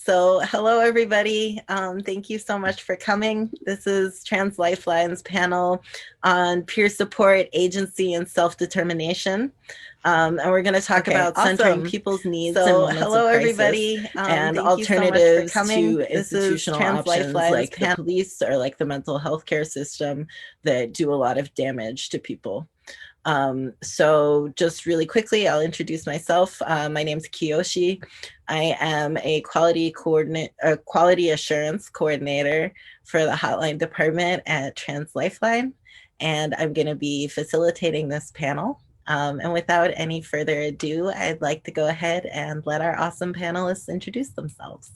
Hello everybody. Thank you so much for coming. This is Trans Lifeline's panel on peer support, agency, and self-determination. And we're going to talk Okay, about centering awesome. people's needs in So, moments of hello crisis everybody. and Thank you so much for alternatives coming. to This is institutional Trans options Lifeline's like the panel. police or like the mental health care system that do a lot of damage to people. So just really quickly, I'll introduce myself. My name's Kiyoshi. I am a quality assurance coordinator for the hotline department at Trans Lifeline, and I'm going to be facilitating this panel. And without any further ado, I'd like to go ahead and let our awesome panelists introduce themselves.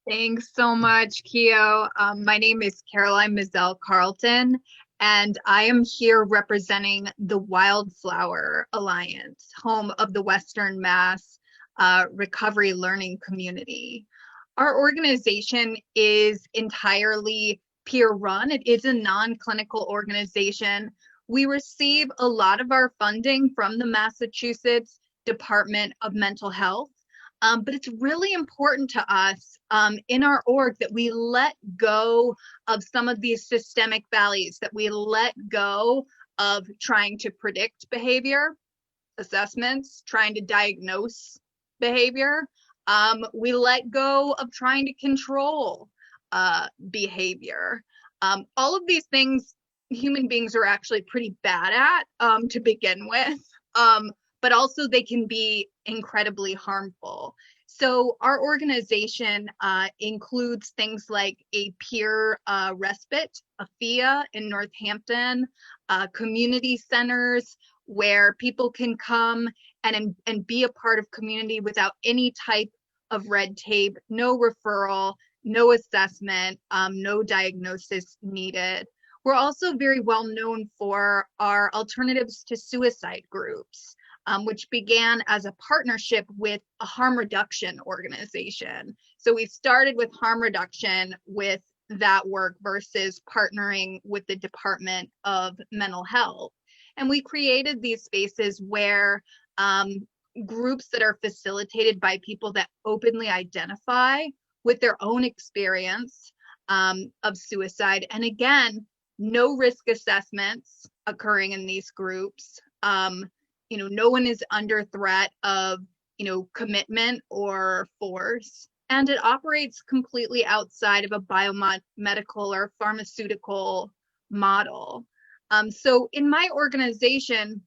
Thanks so much, Keo. My name is Caroline Mizell Carlton, and I am here representing the Wildflower Alliance, home of the Western Mass Recovery Learning Community. Our organization is entirely peer-run. It is a non-clinical organization. We receive a lot of our funding from the Massachusetts Department of Mental Health. But it's really important to us in our org that we let go of some of these systemic values, that we let go of trying to predict behavior, assessments, trying to diagnose behavior. We let go of trying to control behavior. All of these things human beings are actually pretty bad at to begin with. But also they can be incredibly harmful. So our organization includes things like a peer respite, a FIA in Northampton, community centers where people can come and be a part of community without any type of red tape, no referral, no assessment, no diagnosis needed. We're also very well known for our alternatives to suicide groups. Which began as a partnership with a harm reduction organization. So we started with harm reduction with that work versus partnering with the Department of Mental Health. And we created these spaces where groups that are facilitated by people that openly identify with their own experience of suicide. And again, no risk assessments occurring in these groups. No one is under threat of, commitment or force. And it operates completely outside of a biomedical or pharmaceutical model. So in my organization,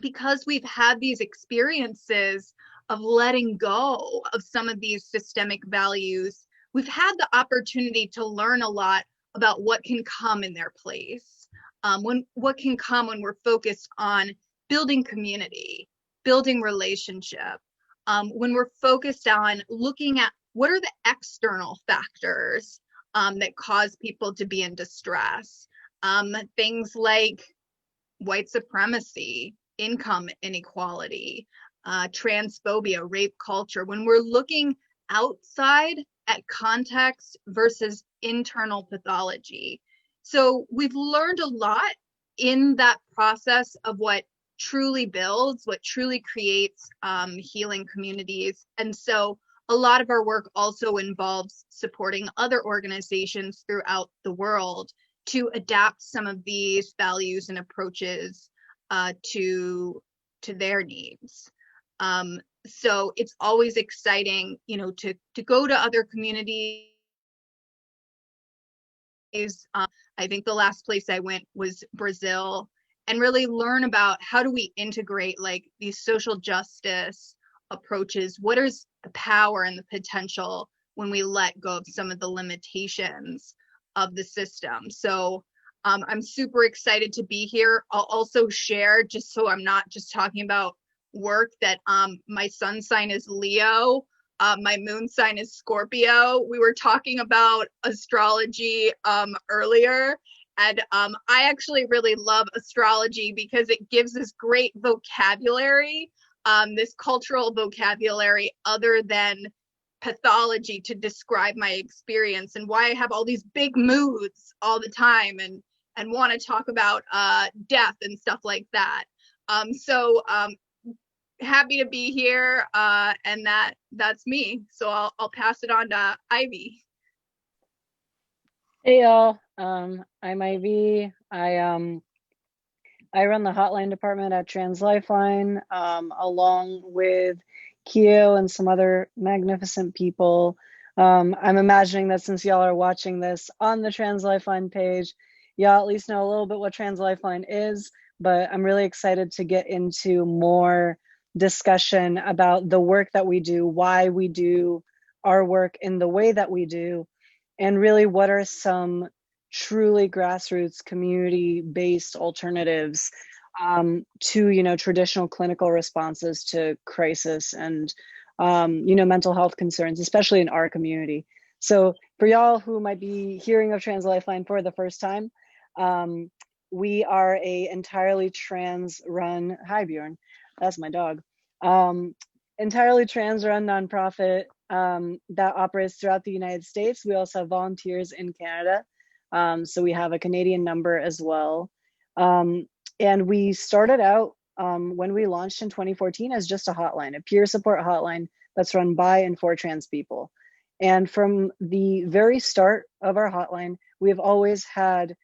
because we've had these experiences of letting go of some of these systemic values, we've had the opportunity to learn a lot about what can come in their place. What can come when we're focused on building community, building relationship, when we're focused on looking at what are the external factors that cause people to be in distress. Things like white supremacy, income inequality, transphobia, rape culture. When we're looking outside at context versus internal pathology. So we've learned a lot in that process of what truly builds, what truly creates healing communities. And so a lot of our work also involves supporting other organizations throughout the world to adapt some of these values and approaches to their needs. So it's always exciting, to go to other communities. I think the last place I went was Brazil, and really learn about how do we integrate like these social justice approaches. What is the power and the potential when we let go of some of the limitations of the system? So I'm super excited to be here. I'll also share, just so I'm not just talking about work, that my sun sign is Leo. My moon sign is Scorpio. We were talking about astrology earlier. And I actually really love astrology because it gives this great vocabulary, this cultural vocabulary other than pathology to describe my experience, and why I have all these big moods all the time and want to talk about death and stuff like that. So happy to be here, and that's me. So I'll pass it on to Ivy. Hey y'all, I'm Ivy. I run the hotline department at Trans Lifeline, along with Keo and some other magnificent people. I'm imagining that since y'all are watching this on the Trans Lifeline page, y'all at least know a little bit what Trans Lifeline is, but I'm really excited to get into more discussion about the work that we do, why we do our work in the way that we do, and really what are some truly grassroots community-based alternatives to traditional clinical responses to crisis and mental health concerns, especially in our community. So for y'all who might be hearing of Trans Lifeline for the first time, we are a entirely trans run, hi Bjorn, that's my dog, entirely trans run nonprofit that operates throughout the United States. We also have volunteers in Canada. So we have a Canadian number as well. And we started out when we launched in 2014 as just a hotline, a peer support hotline that's run by and for trans people. And from the very start of our hotline, we have always had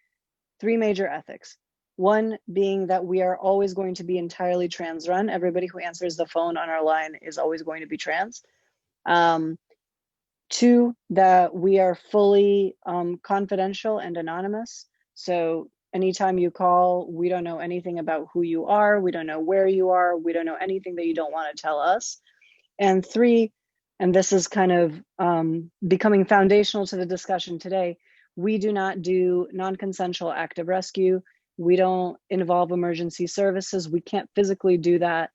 three major ethics. One being that we are always going to be entirely trans run. Everybody who answers the phone on our line is always going to be trans. Two, that we are fully confidential and anonymous. So anytime you call, we don't know anything about who you are. We don't know where you are. We don't know anything that you don't want to tell us. And three, and this is kind of becoming foundational to the discussion today, we do not do non-consensual active rescue. We don't involve emergency services. We can't physically do that.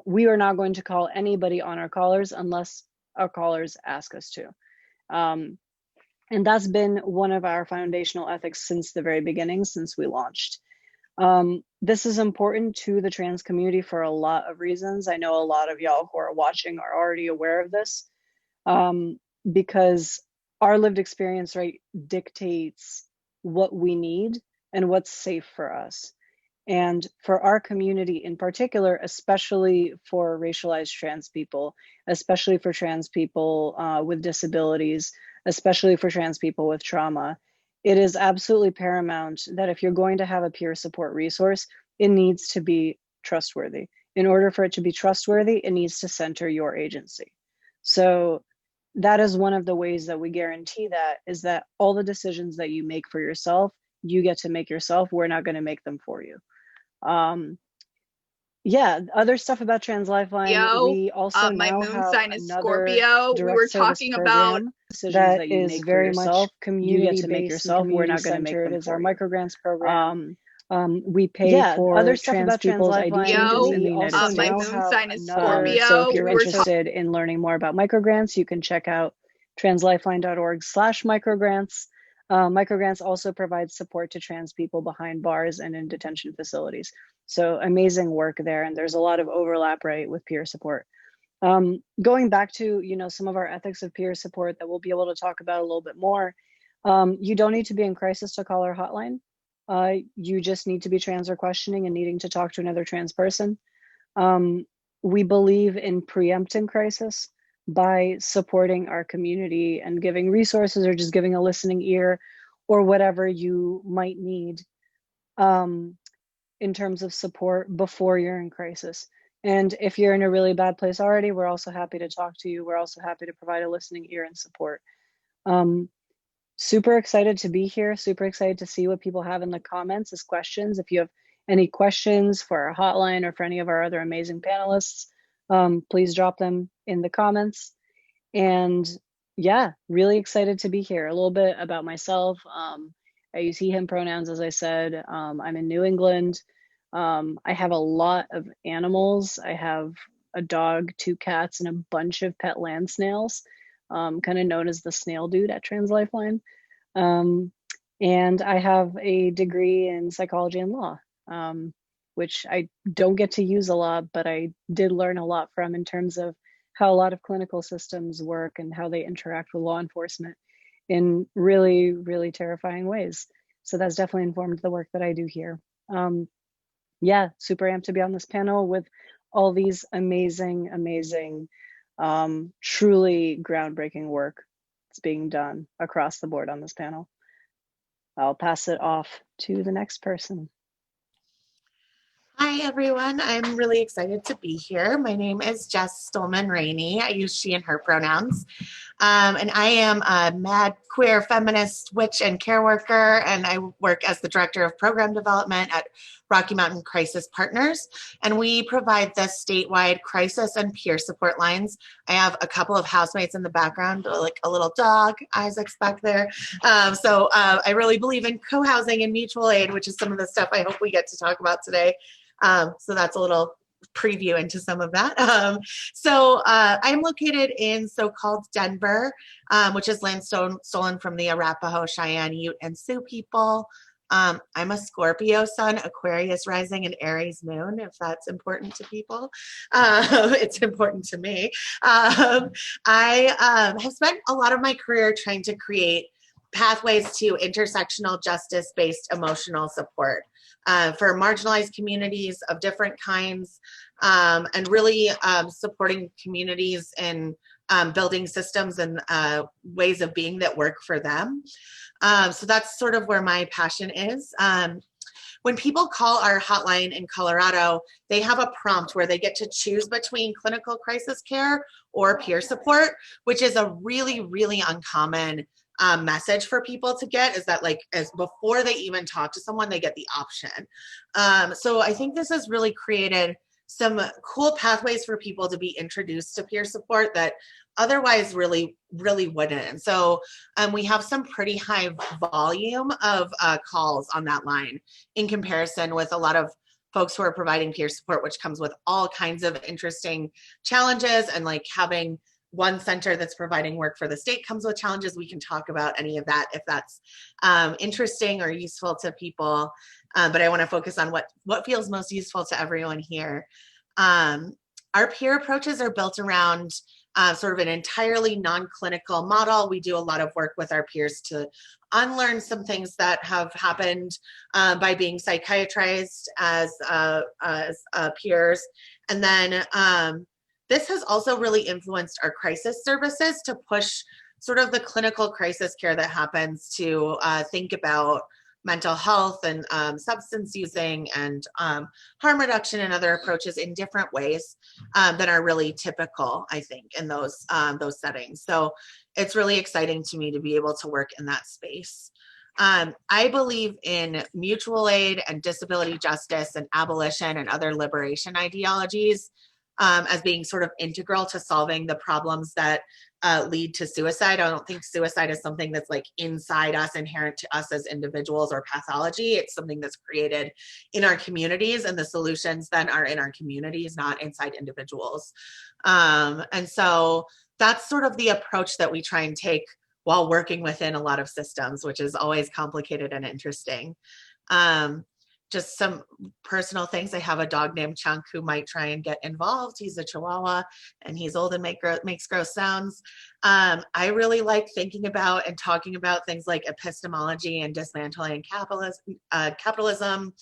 We are not going to call anybody on our callers unless our callers ask us to. And that's been one of our foundational ethics since the very beginning, since we launched. This is important to the trans community for a lot of reasons. I know a lot of y'all who are watching are already aware of this, because our lived experience, right, dictates what we need and what's safe for us. And for our community in particular, especially for racialized trans people, especially for trans people with disabilities, especially for trans people with trauma, it is absolutely paramount that if you're going to have a peer support resource, it needs to be trustworthy. In order for it to be trustworthy, it needs to center your agency. So that is one of the ways that we guarantee that, is that all the decisions that you make for yourself, you get to make yourself. We're not going to make them for you. Yeah, other stuff about Trans Lifeline, we also My now moon have sign is another Scorpio. We direct were service talking about program that is very much community-based and We're not going to make community-centered. them Is our for you. microgrants program. We pay for other stuff trans about Trans people's ID Lifeline, changes in the Yo, United my States. moon sign is So Scorpio. if you're We were interested in learning more about microgrants, you can check out translifeline.org/microgrants. Microgrants also provides support to trans people behind bars and in detention facilities. So amazing work there. And there's a lot of overlap, right, with peer support. Going back to, some of our ethics of peer support that we'll be able to talk about a little bit more. You don't need to be in crisis to call our hotline. You just need to be trans or questioning and needing to talk to another trans person. We believe in preempting crisis by supporting our community and giving resources or just giving a listening ear or whatever you might need in terms of support before you're in crisis. And if you're in a really bad place already, we're also happy to talk to you. We're also happy to provide a listening ear and support. Super excited to be here. Super excited to see what people have in the comments as questions. If you have any questions for our hotline or for any of our other amazing panelists, please drop them in the comments. And yeah, really excited to be here. A little bit about myself. I use he, him pronouns, as I said. I'm in New England. I have a lot of animals. I have a dog, 2 cats, and a bunch of pet land snails, kind of known as the snail dude at Trans Lifeline. And I have a degree in psychology and law, which I don't get to use a lot, but I did learn a lot from in terms of how a lot of clinical systems work and how they interact with law enforcement in really, really terrifying ways. So that's definitely informed the work that I do here. Yeah, super amped to be on this panel with all these amazing, truly groundbreaking work that's being done across the board on this panel. I'll pass it off to the next person. Hi, everyone. I'm really excited to be here. My name is Jess Stolman Rainey. I use she and her pronouns. And I am a mad, queer, feminist, witch, and care worker. And I work as the Director of Program Development at Rocky Mountain Crisis Partners. And we provide the statewide crisis and peer support lines. I have a couple of housemates in the background, like a little dog, Isaac's back there. So I really believe in co-housing and mutual aid, which is some of the stuff I hope we get to talk about today. So that's a little preview into some of that. I'm located in so-called Denver, which is land stolen from the Arapaho, Cheyenne, Ute, and Sioux people. I'm a Scorpio sun, Aquarius rising, and Aries moon, if that's important to people. It's important to me. I have spent a lot of my career trying to create pathways to intersectional justice-based emotional support for marginalized communities of different kinds, and really supporting communities in building systems and ways of being that work for them. So that's sort of where my passion is. When people call our hotline in Colorado, they have a prompt where they get to choose between clinical crisis care or peer support, which is a really, really uncommon message for people to get, is that, like, as before they even talk to someone, they get the option. So I think this has really created some cool pathways for people to be introduced to peer support that otherwise really wouldn't. And so we have some pretty high volume of calls on that line in comparison with a lot of folks who are providing peer support, which comes with all kinds of interesting challenges, and like having one center that's providing work for the state comes with challenges. We can talk about any of that if that's interesting or useful to people. But I want to focus on what feels most useful to everyone here. Our peer approaches are built around sort of an entirely non-clinical model. We do a lot of work with our peers to unlearn some things that have happened by being psychiatrized as peers. And then this has also really influenced our crisis services to push sort of the clinical crisis care that happens to think about mental health and substance using and harm reduction and other approaches in different ways that are really typical, I think, in those settings. So it's really exciting to me to be able to work in that space. I believe in mutual aid and disability justice and abolition and other liberation ideologies as being sort of integral to solving the problems that lead to suicide. I don't think suicide is something that's like inside us, inherent to us as individuals or pathology. It's something that's created in our communities, and the solutions then are in our communities, not inside individuals. And so that's sort of the approach that we try and take while working within a lot of systems, which is always complicated and interesting. Just some personal things. I have a dog named Chunk who might try and get involved. He's a Chihuahua and he's old and makes gross sounds. I really like thinking about and talking about things like epistemology and dismantling capitalism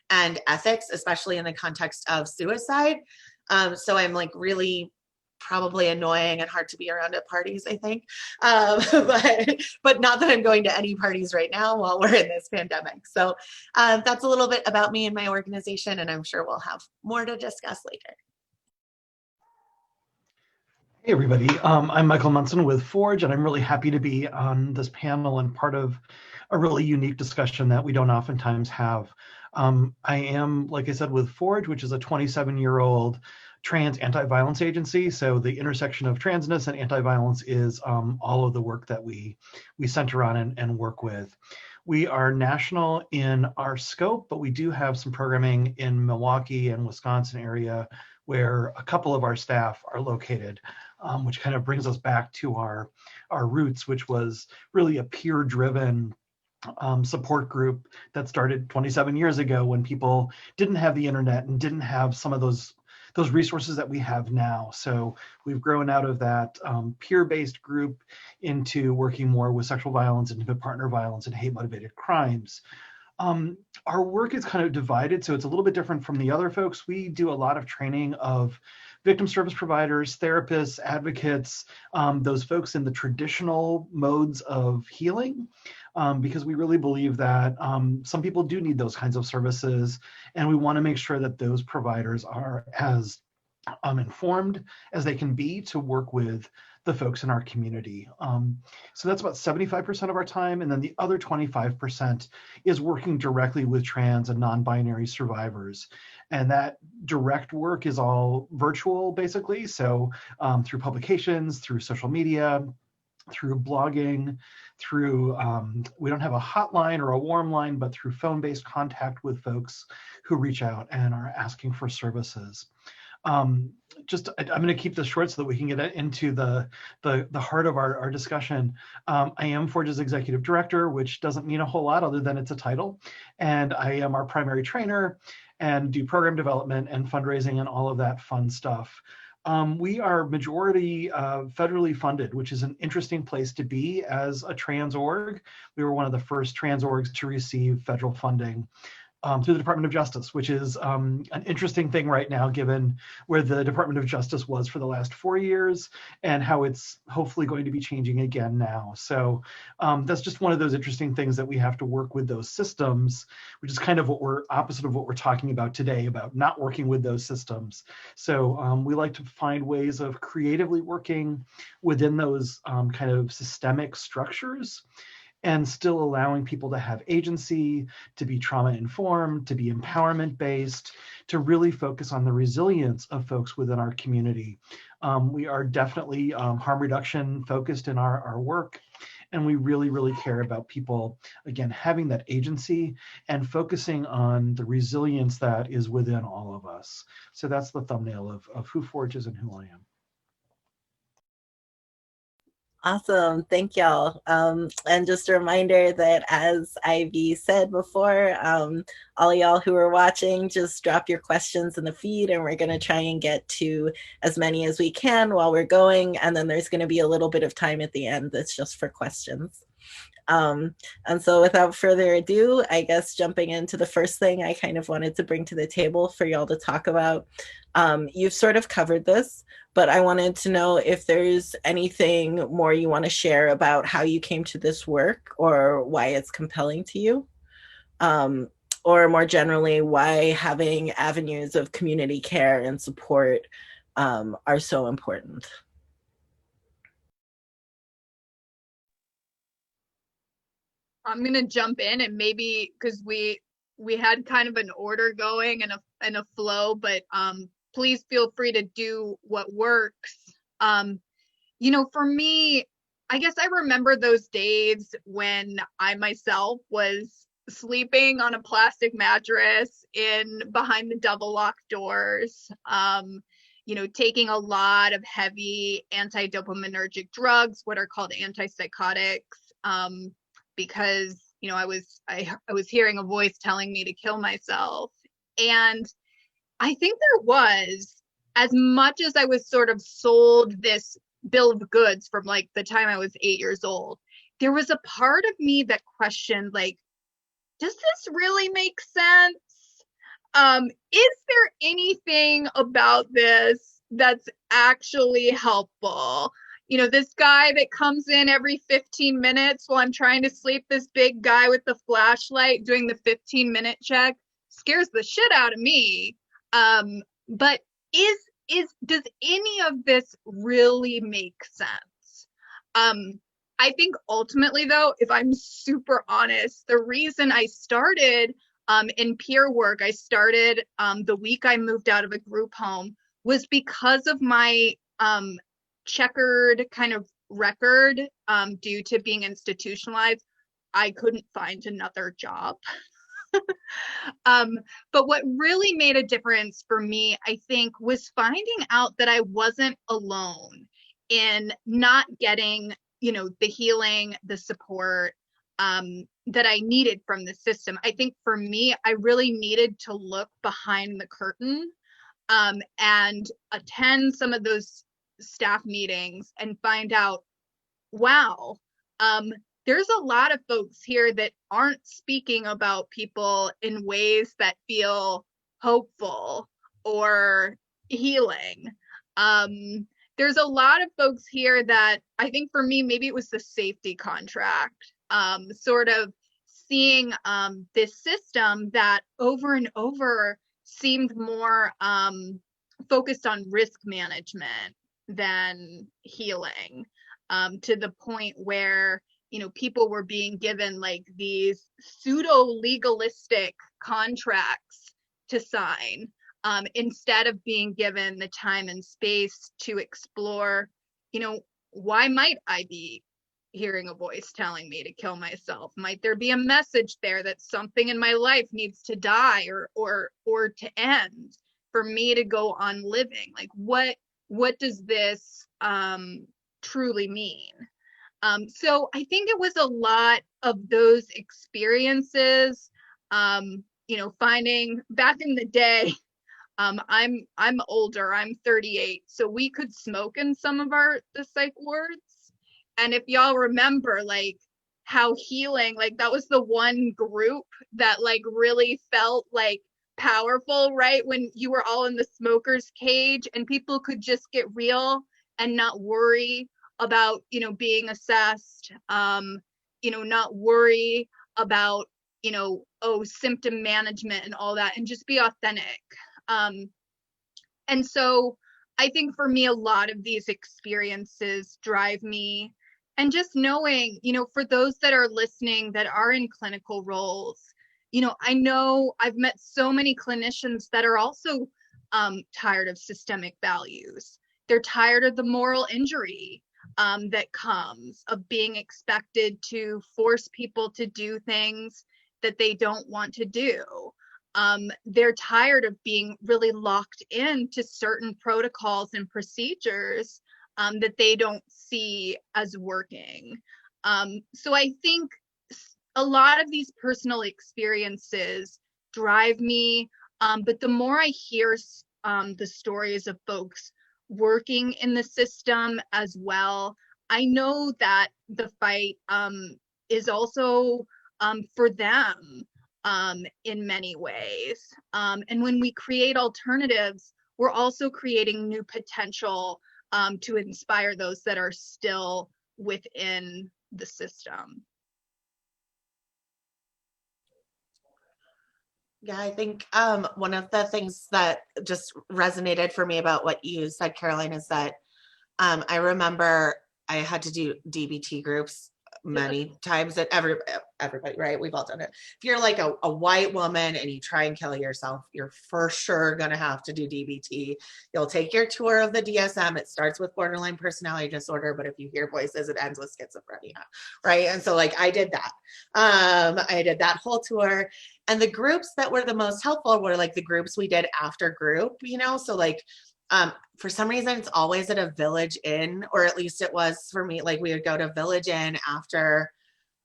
and ethics, especially in the context of suicide. So I'm like really probably annoying and hard to be around at parties, I think. But not that I'm going to any parties right now while we're in this pandemic. So that's a little bit about me and my organization, and I'm sure we'll have more to discuss later. Hey everybody, I'm Michael Munson with Forge, and I'm really happy to be on this panel and part of a really unique discussion that we don't oftentimes have. I am, like I said, with Forge, which is a 27-year-old trans anti-violence agency. So the intersection of transness and anti-violence is all of the work that we center on and work with. We are national in our scope, but we do have some programming in Milwaukee and Wisconsin area where a couple of our staff are located, which kind of brings us back to our roots, which was really a peer-driven support group that started 27 years ago when people didn't have the internet and didn't have some of those resources that we have now. So we've grown out of that peer-based group into working more with sexual violence, intimate partner violence, and hate-motivated crimes. Our work is kind of divided, so it's a little bit different from the other folks. We do a lot of training of victim service providers, therapists, advocates, those folks in the traditional modes of healing, because we really believe that some people do need those kinds of services, and we want to make sure that those providers are as informed as they can be to work with the folks in our community. So that's about 75% of our time. And then the other 25% is working directly with trans and non-binary survivors. And that direct work is all virtual, basically. So through publications, through social media, through blogging, through, we don't have a hotline or a warm line, but through phone-based contact with folks who reach out and are asking for services. I'm going to keep this short so that we can get into the heart of our discussion. I am Forge's executive director, which doesn't mean a whole lot other than it's a title. And I am our primary trainer and do program development and fundraising and all of that fun stuff. We are majority federally funded, which is an interesting place to be as a trans org. We were one of the first trans orgs to receive federal funding through the Department of Justice, which is an interesting thing right now, given where the Department of Justice was for the last 4 years and how it's hopefully going to be changing again now. So that's just one of those interesting things that we have to work with those systems, which is kind of what we're opposite of what we're talking about today, about not working with those systems. So we like to find ways of creatively working within those kind of systemic structures, and still allowing people to have agency, to be trauma informed, to be empowerment based, to really focus on the resilience of folks within our community. We are definitely harm reduction focused in our work, and we really, really care about people, again, having that agency and focusing on the resilience that is within all of us. So that's the thumbnail of who Forge is and who I am. Awesome, thank y'all. And just a reminder that, as Ivy said before, all y'all who are watching, just drop your questions in the feed and we're gonna try and get to as many as we can while we're going. And then there's gonna be a little bit of time at the end that's just for questions. And so without further ado, I guess jumping into the first thing I kind of wanted to bring to the table for y'all to talk about. You've sort of covered this, but I wanted to know if there's anything more you want to share about how you came to this work or why it's compelling to you. Or more generally, why having avenues of community care and support are so important. I'm gonna jump in, and maybe because we had kind of an order going and a flow, but please feel free to do what works. You know, for me, I guess I remember those days when I myself was sleeping on a plastic mattress behind the double locked doors, you know, taking a lot of heavy anti-dopaminergic drugs, what are called antipsychotics, because, you know, I was hearing a voice telling me to kill myself. And I think there was, as much as I was sort of sold this bill of goods from like the time I was 8 years old, there was a part of me that questioned, like, does this really make sense? Is there anything about this that's actually helpful? You know, this guy that comes in every 15 minutes while I'm trying to sleep, this big guy with the flashlight doing the 15-minute check, scares the shit out of me. But does any of this really make sense? I think ultimately, though, if I'm super honest, the reason I started in peer work, I started the week I moved out of a group home, was because of my checkered kind of record due to being institutionalized. I couldn't find another job. But what really made a difference for me, I think, was finding out that I wasn't alone in not getting, you know, the healing, the support that I needed from the system. I think for me, I really needed to look behind the curtain and attend some of those staff meetings and find out, wow, there's a lot of folks here that aren't speaking about people in ways that feel hopeful or healing. There's a lot of folks here that I think for me, maybe it was the safety contract, sort of seeing this system that over and over seemed more focused on risk management than healing, to the point where, you know, people were being given like these pseudo legalistic contracts to sign, instead of being given the time and space to explore, you know, why might I be hearing a voice telling me to kill myself? Might there be a message there that something in my life needs to die or to end for me to go on living? Like, what does this truly mean? So I think it was a lot of those experiences, you know, finding back in the day, I'm older, I'm 38, so we could smoke in some of the psych wards. And if y'all remember, like, how healing, like, that was the one group that like really felt like powerful, right? When you were all in the smoker's cage and people could just get real and not worry about, you know, being assessed, you know, not worry about, you know, symptom management and all that, and just be authentic. And so I think for me, a lot of these experiences drive me. And just knowing, you know, for those that are listening that are in clinical roles, you know I've met so many clinicians that are also tired of systemic values. They're tired of the moral injury that comes of being expected to force people to do things that they don't want to do. They're tired of being really locked into certain protocols and procedures that they don't see as working. So I think a lot of these personal experiences drive me, but the more I hear the stories of folks working in the system as well, I know that the fight is also for them in many ways. And when we create alternatives, we're also creating new potential to inspire those that are still within the system. Yeah, I think one of the things that just resonated for me about what you said, Caroline, is that I remember I had to do DBT groups many times, that everybody, right? We've all done it. If you're like a white woman and you try and kill yourself, you're for sure going to have to do DBT. You'll take your tour of the DSM. It starts with borderline personality disorder, but if you hear voices, it ends with schizophrenia, right? And so like I did that. I did that whole tour. And the groups that were the most helpful were like the groups we did after group, you know? So like, for some reason, it's always at a Village Inn, or at least it was for me. Like we would go to Village Inn after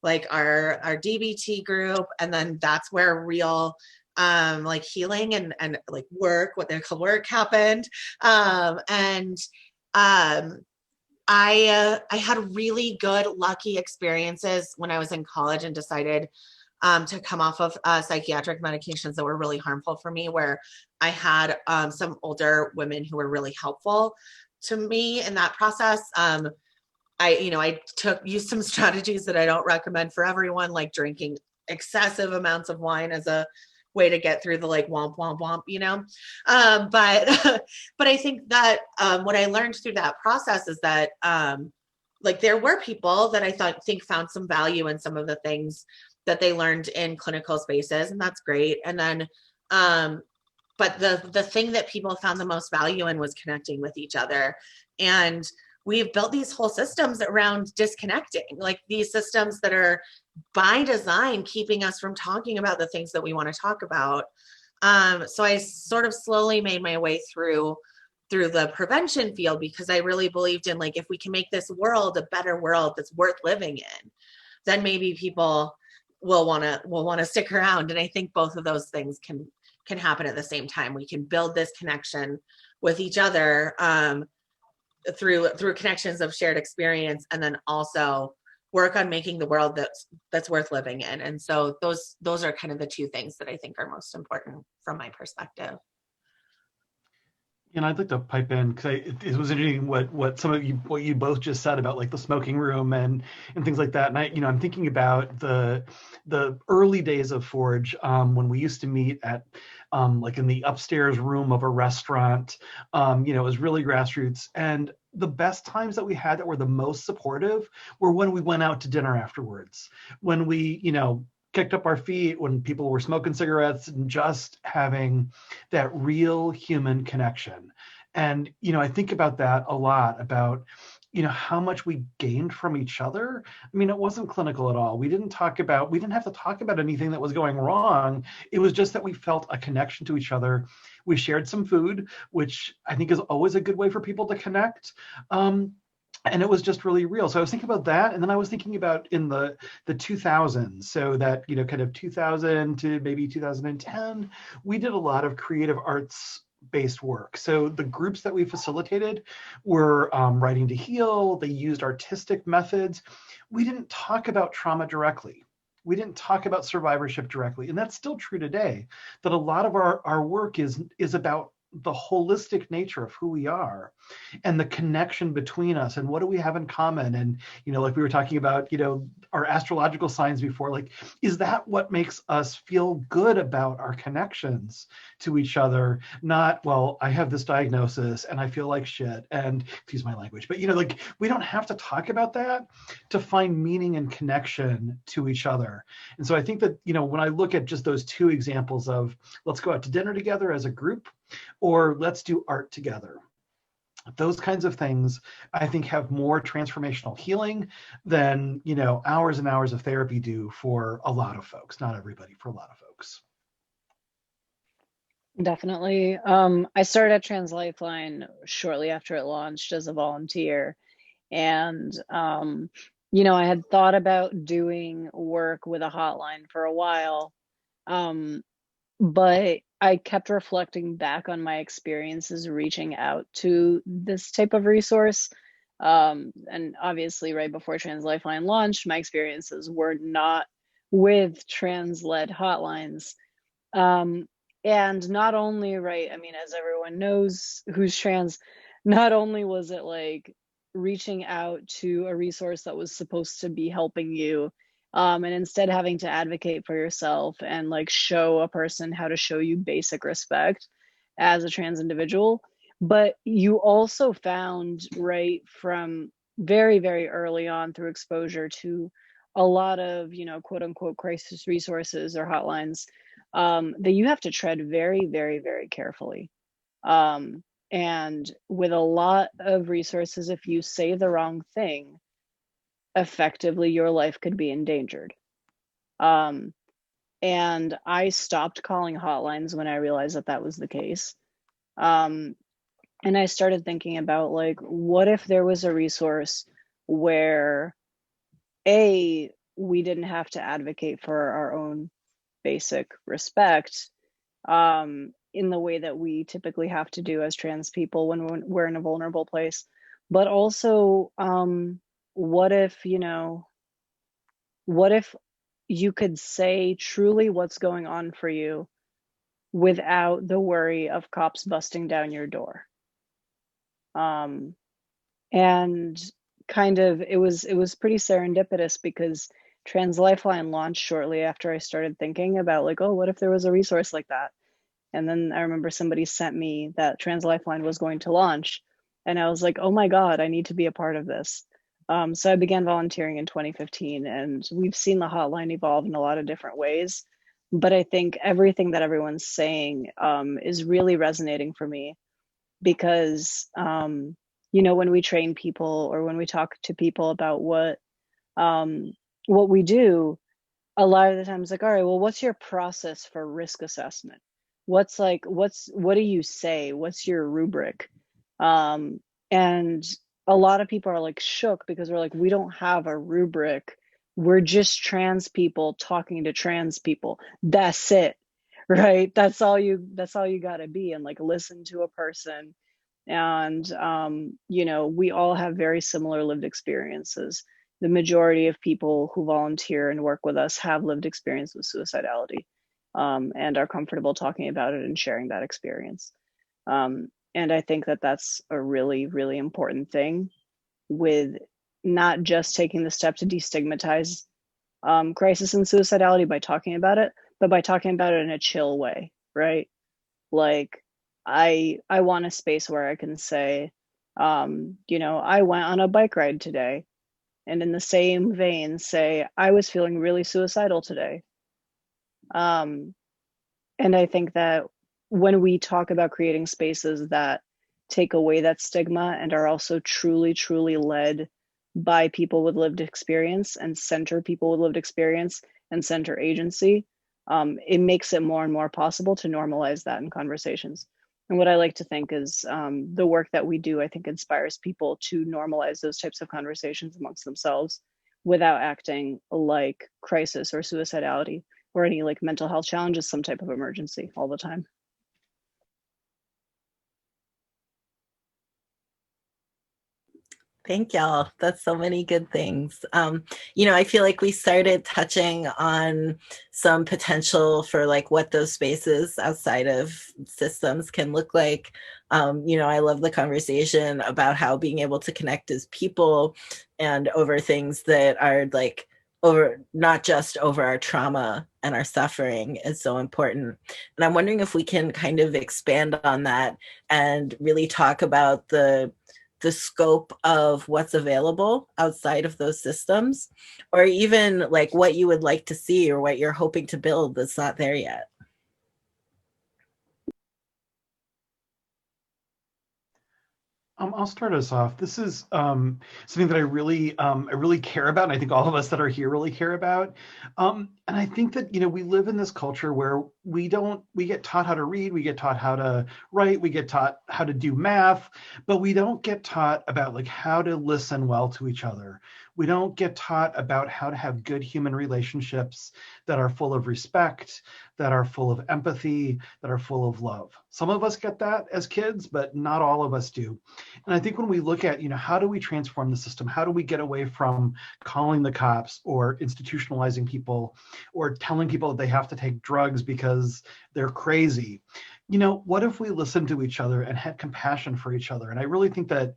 like our DBT group. And then that's where real like healing and like work, what they call work, happened. I had really good, lucky experiences when I was in college and decided to come off of psychiatric medications that were really harmful for me, where I had some older women who were really helpful to me in that process. I used some strategies that I don't recommend for everyone, like drinking excessive amounts of wine as a way to get through the like womp womp womp, you know. But I think that what I learned through that process is that like there were people that I think found some value in some of the things that they learned in clinical spaces, and that's great. And then but the thing that people found the most value in was connecting with each other. And we've built these whole systems around disconnecting, like these systems that are by design keeping us from talking about the things that we want to talk about. So I sort of slowly made my way through the prevention field, because I really believed in, like, if we can make this world a better world that's worth living in, then maybe people will want to stick around. And I think both of those things can happen at the same time. We can build this connection with each other through connections of shared experience, and then also work on making the world that's worth living in. And so those are kind of the two things that I think are most important from my perspective. And I'd like to pipe in because it was interesting what some of you what you both just said about like the smoking room and things like that. And I'm thinking about the early days of Forge, when we used to meet at like in the upstairs room of a restaurant. It was really grassroots, and the best times that we had that were the most supportive were when we went out to dinner afterwards, when we kicked up our feet, when people were smoking cigarettes and just having that real human connection. And I think about that a lot, about how much we gained from each other. I mean, it wasn't clinical at all. We didn't have to talk about anything that was going wrong. It was just that we felt a connection to each other. We shared some food, which I think is always a good way for people to connect. And it was just really real. So I was thinking about that, and then I was thinking about in the 2000s, so that kind of 2000 to maybe 2010, we did a lot of creative arts based work. So the groups that we facilitated were Writing to Heal. They used artistic methods. We didn't talk about trauma directly. We didn't talk about survivorship directly, and that's still true today. That a lot of our work is about the holistic nature of who we are and the connection between us, and what do we have in common. And like we were talking about our astrological signs before, like, is that what makes us feel good about our connections to each other? Not, well, I have this diagnosis and I feel like shit, and excuse my language, but like, we don't have to talk about that to find meaning and connection to each other. And so I think that when I look at just those two examples of let's go out to dinner together as a group, or let's do art together, those kinds of things I think have more transformational healing than hours and hours of therapy do for a lot of folks. Not everybody, for a lot of folks. Definitely. I started at Trans Lifeline shortly after it launched as a volunteer. And, I had thought about doing work with a hotline for a while. But I kept reflecting back on my experiences reaching out to this type of resource. And obviously, right before Trans Lifeline launched, my experiences were not with trans-led hotlines. And not only, right, I mean, as everyone knows who's trans, not only was it like reaching out to a resource that was supposed to be helping you, and instead having to advocate for yourself and like show a person how to show you basic respect as a trans individual. But you also found, right, from very, very early on through exposure to a lot of, quote unquote, crisis resources or hotlines, that you have to tread very, very, very carefully. And with a lot of resources, if you say the wrong thing, effectively your life could be endangered. And I stopped calling hotlines when I realized that that was the case. And I started thinking about, like, what if there was a resource where we didn't have to advocate for our own basic respect in the way that we typically have to do as trans people when we're in a vulnerable place, but also what if you could say truly what's going on for you without the worry of cops busting down your door. And kind of it was pretty serendipitous because Trans Lifeline launched shortly after I started thinking about, like, oh, what if there was a resource like that? And then I remember somebody sent me that Trans Lifeline was going to launch, and I was like, oh my God, I need to be a part of this. So I began volunteering in 2015, and we've seen the hotline evolve in a lot of different ways. But I think everything that everyone's saying is really resonating for me because, when we train people or when we talk to people about what we do, a lot of the times, like, all right, well, what's your process for risk assessment? What do you say? What's your rubric? And a lot of people are like shook because we're like, we don't have a rubric. We're just trans people talking to trans people. That's it, right? That's all you got to be, and like listen to a person. And we all have very similar lived experiences. the majority of people who volunteer and work with us have lived experience with suicidality, and are comfortable talking about it and sharing that experience. And I think that that's a really, really important thing, with not just taking the step to destigmatize crisis and suicidality by talking about it, but by talking about it in a chill way, right? Like, I want a space where I can say, I went on a bike ride today, and in the same vein say, I was feeling really suicidal today. And I think that when we talk about creating spaces that take away that stigma and are also truly, truly led by people with lived experience and center people with lived experience and center agency, it makes it more and more possible to normalize that in conversations. And what I like to think is the work that we do, I think, inspires people to normalize those types of conversations amongst themselves without acting like crisis or suicidality or any like mental health challenge is some type of emergency all the time. Thank y'all. That's so many good things. I feel like we started touching on some potential for like what those spaces outside of systems can look like. I love the conversation about how being able to connect as people and over things that are like over, not just over our trauma and our suffering, is so important. And I'm wondering if we can kind of expand on that and really talk about the scope of what's available outside of those systems, or even like what you would like to see or what you're hoping to build that's not there yet. I'll start us off. This is something that I really care about, and I think all of us that are here really care about. And I think that we live in this culture where we get taught how to read, we get taught how to write, we get taught how to do math, but we don't get taught about like how to listen well to each other. We don't get taught about how to have good human relationships that are full of respect, that are full of empathy, that are full of love. Some of us get that as kids, but not all of us do. And I think when we look at, how do we transform the system? How do we get away from calling the cops or institutionalizing people or telling people that they have to take drugs because they're crazy? What if we listened to each other and had compassion for each other? And I really think that,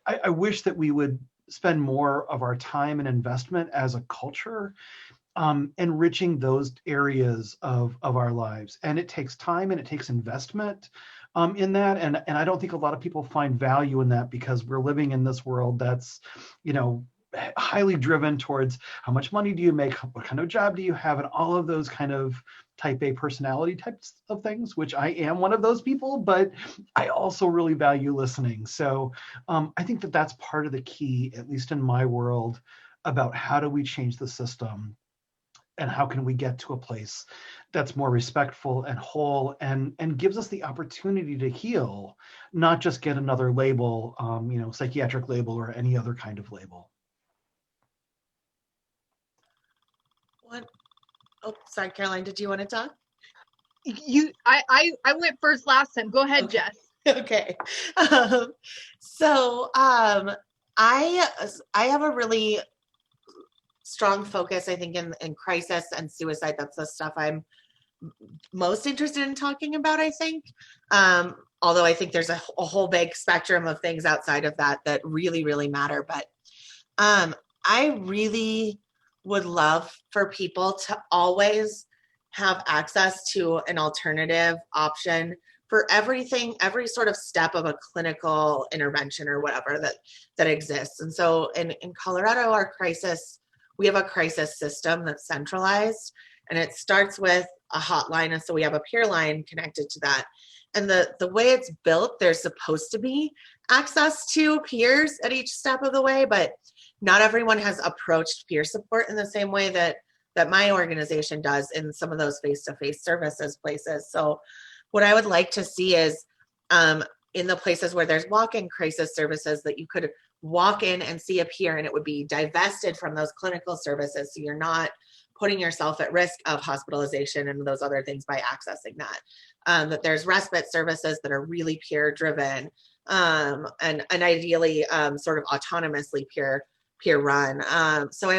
I wish that we would spend more of our time and investment as a culture enriching those areas of our lives. And it takes time and it takes investment in that. And I don't think a lot of people find value in that because we're living in this world that's, highly driven towards how much money do you make, what kind of job do you have, and all of those kind of type A personality types of things, which I am one of those people, but I also really value listening. So I think that that's part of the key, at least in my world, about how do we change the system and how can we get to a place that's more respectful and whole and gives us the opportunity to heal, not just get another label, psychiatric label or any other kind of label. What? Oh, sorry, Caroline, did you want to talk? I went first last time. Go ahead, Okay. Jess. Okay. I have a really strong focus, I think, in crisis and suicide. That's the stuff I'm most interested in talking about, I think. Although I think there's a whole big spectrum of things outside of that that really, really matter. But I really would love for people to always have access to an alternative option for everything, every sort of step of a clinical intervention or whatever that exists. And so in Colorado, we have a crisis system that's centralized, and it starts with a hotline. And so we have a peer line connected to that. And the way it's built, there's supposed to be access to peers at each step of the way, but not everyone has approached peer support in the same way that my organization does in some of those face-to-face services places. So what I would like to see is in the places where there's walk-in crisis services, that you could walk in and see a peer and it would be divested from those clinical services. So you're not putting yourself at risk of hospitalization and those other things by accessing that. That there's respite services that are really peer driven and ideally sort of autonomously peer peer run. So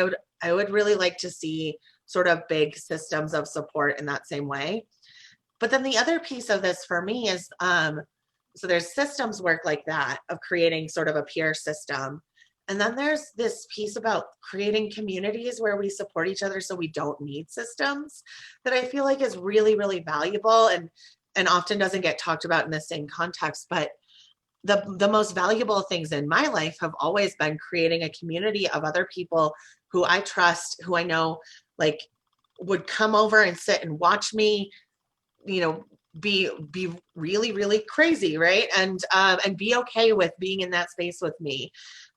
I would really like to see sort of big systems of support in that same way. But then the other piece of this for me is, so there's systems work like that of creating sort of a peer system. And then there's this piece about creating communities where we support each other so we don't need systems, that I feel like is really, really valuable and often doesn't get talked about in the same context. But the most valuable things in my life have always been creating a community of other people who I trust, who I know like would come over and sit and watch me, you know, be really, really crazy, right? And be okay with being in that space with me,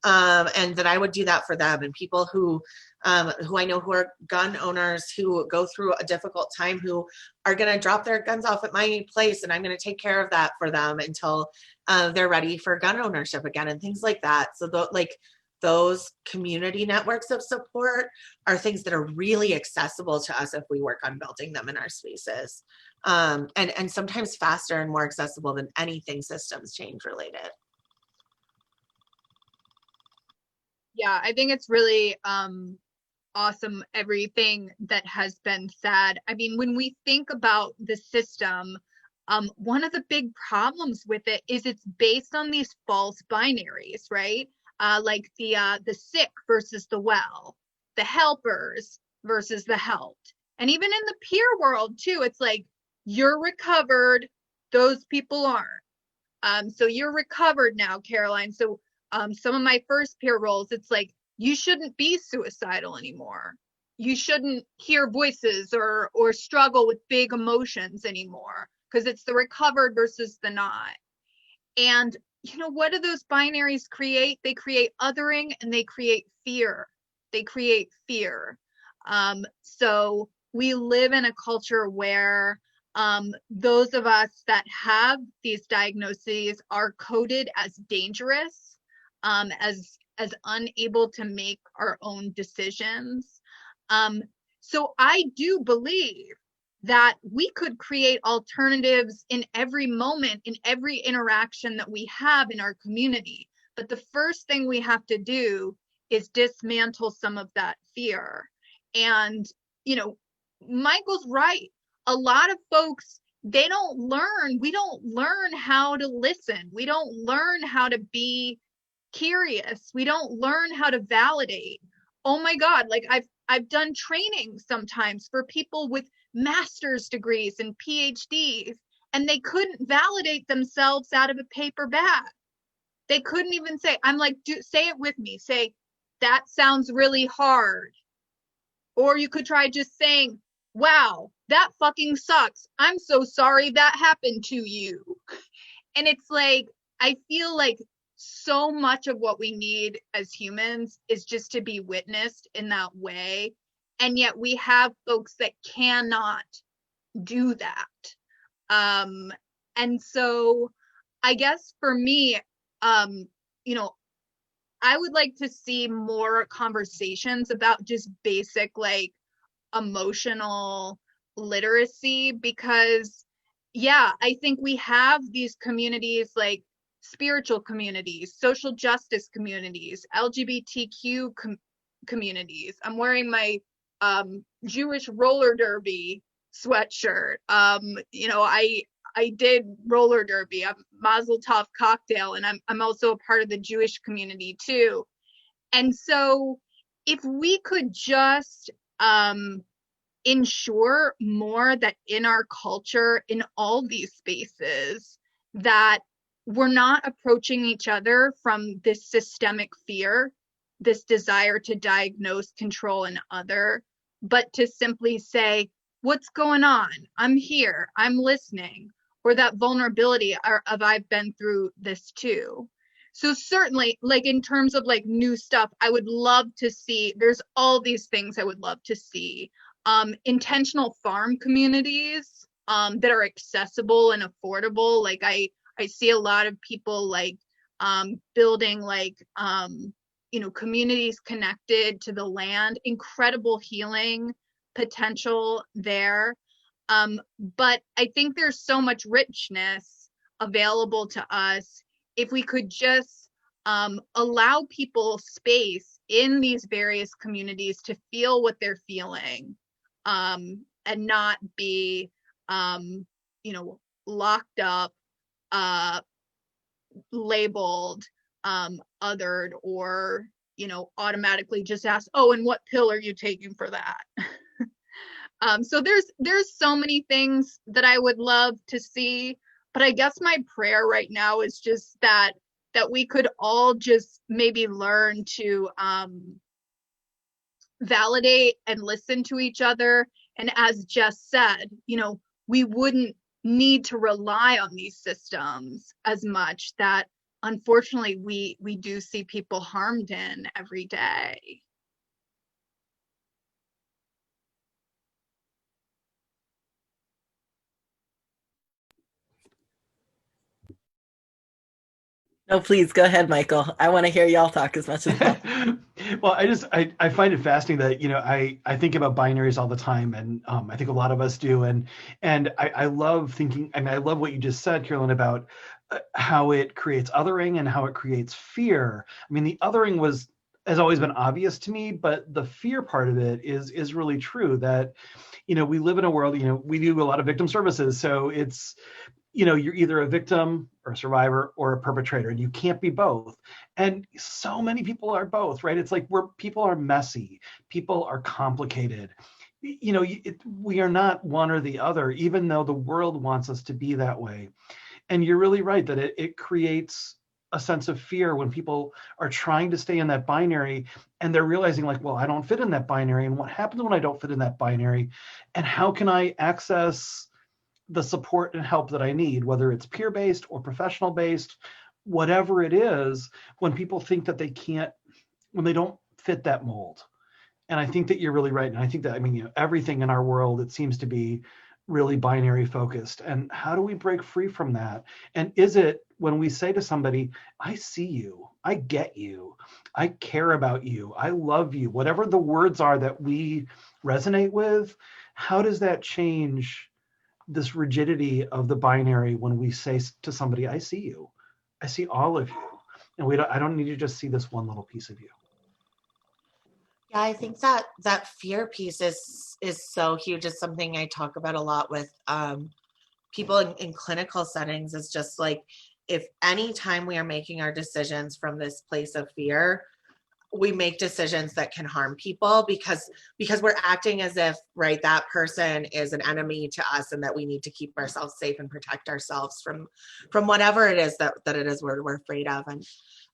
and that I would do that for them. And people who I know who are gun owners who go through a difficult time, who are going to drop their guns off at my place, and I'm going to take care of that for them until they're ready for gun ownership again, and things like that. So those community networks of support are things that are really accessible to us if we work on building them in our spaces. And sometimes faster and more accessible than anything systems change related. Yeah, I think it's really awesome, everything that has been said. I mean, when we think about the system, one of the big problems with it is it's based on these false binaries, right? Like the sick versus the well, the helpers versus the helped. And even in the peer world too, it's like, you're recovered, those people aren't. So you're recovered now, Caroline. So some of my first peer roles, it's like, you shouldn't be suicidal anymore. You shouldn't hear voices or struggle with big emotions anymore, because it's the recovered versus the not. And you know, what do those binaries create? They create othering and they create fear. They create fear. So we live in a culture where those of us that have these diagnoses are coded as dangerous, as unable to make our own decisions. So I do believe that we could create alternatives in every moment, in every interaction that we have in our community. But the first thing we have to do is dismantle some of that fear. And, you know, Michael's right. A lot of folks, we don't learn how to listen. We don't learn how to be curious. We don't learn how to validate. Oh my God, like I've done training sometimes for people with master's degrees and PhDs, and they couldn't validate themselves out of a paper bag. They couldn't even say, I'm like, say it with me. Say, that sounds really hard. Or you could try just saying, wow, that fucking sucks. I'm so sorry that happened to you. And it's like, I feel like so much of what we need as humans is just to be witnessed in that way. And yet we have folks that cannot do that. And so I guess for me, you know, I would like to see more conversations about just basic, like, emotional literacy, because yeah, I think we have these communities, like spiritual communities, social justice communities, LGBTQ communities. I'm wearing my Jewish roller derby sweatshirt. You know, I did roller derby. I'm Mazel Tov cocktail, and I'm also a part of the Jewish community too. And so if we could just ensure more that in our culture, in all these spaces, that we're not approaching each other from this systemic fear, this desire to diagnose, control, and other, but to simply say, what's going on? I'm here, I'm listening, or that vulnerability of I've been through this too. So certainly, like in terms of like new stuff, I would love to see, there's all these things I would love to see. Intentional farm communities that are accessible and affordable. Like I see a lot of people like building like, you know, communities connected to the land, incredible healing potential there. But I think there's so much richness available to us if we could just allow people space in these various communities to feel what they're feeling, and not be, locked up, labeled, othered, or, automatically just asked, oh, and what pill are you taking for that? So there's so many things that I would love to see, but I guess my prayer right now is just that we could all just maybe learn to validate and listen to each other. And as Jess said, we wouldn't need to rely on these systems as much that unfortunately we do see people harmed in every day. No, please go ahead, Michael. I want to hear y'all talk as much as possible. Well, I find it fascinating that, I think about binaries all the time, and I think a lot of us do, and I love thinking, and I love what you just said, Carolyn, about how it creates othering and how it creates fear. I mean, the othering has always been obvious to me, but the fear part of it is really true. That we live in a world, we do a lot of victim services, so it's you're either a victim or a survivor or a perpetrator, and you can't be both. And so many people are both, right? It's like people are messy, people are complicated. We are not one or the other, even though the world wants us to be that way. And you're really right that it creates a sense of fear when people are trying to stay in that binary, and they're realizing like, well, I don't fit in that binary. And what happens when I don't fit in that binary? And how can I access the support and help that I need, whether it's peer-based or professional-based, whatever it is, when people think that when they don't fit that mold. And I think that you're really right. And I think that, everything in our world, it seems to be really binary focused. And how do we break free from that? And is it when we say to somebody, I see you, I get you, I care about you, I love you, whatever the words are that we resonate with, how does that change this rigidity of the binary when we say to somebody, I see you, I see all of you, and I don't need to just see this one little piece of you. Yeah, I think that fear piece is so huge. It's something I talk about a lot with people in clinical settings. Is just like, if any time we are making our decisions from this place of fear, we make decisions that can harm people because we're acting as if, right, that person is an enemy to us, and that we need to keep ourselves safe and protect ourselves from whatever it is that it is we're afraid of.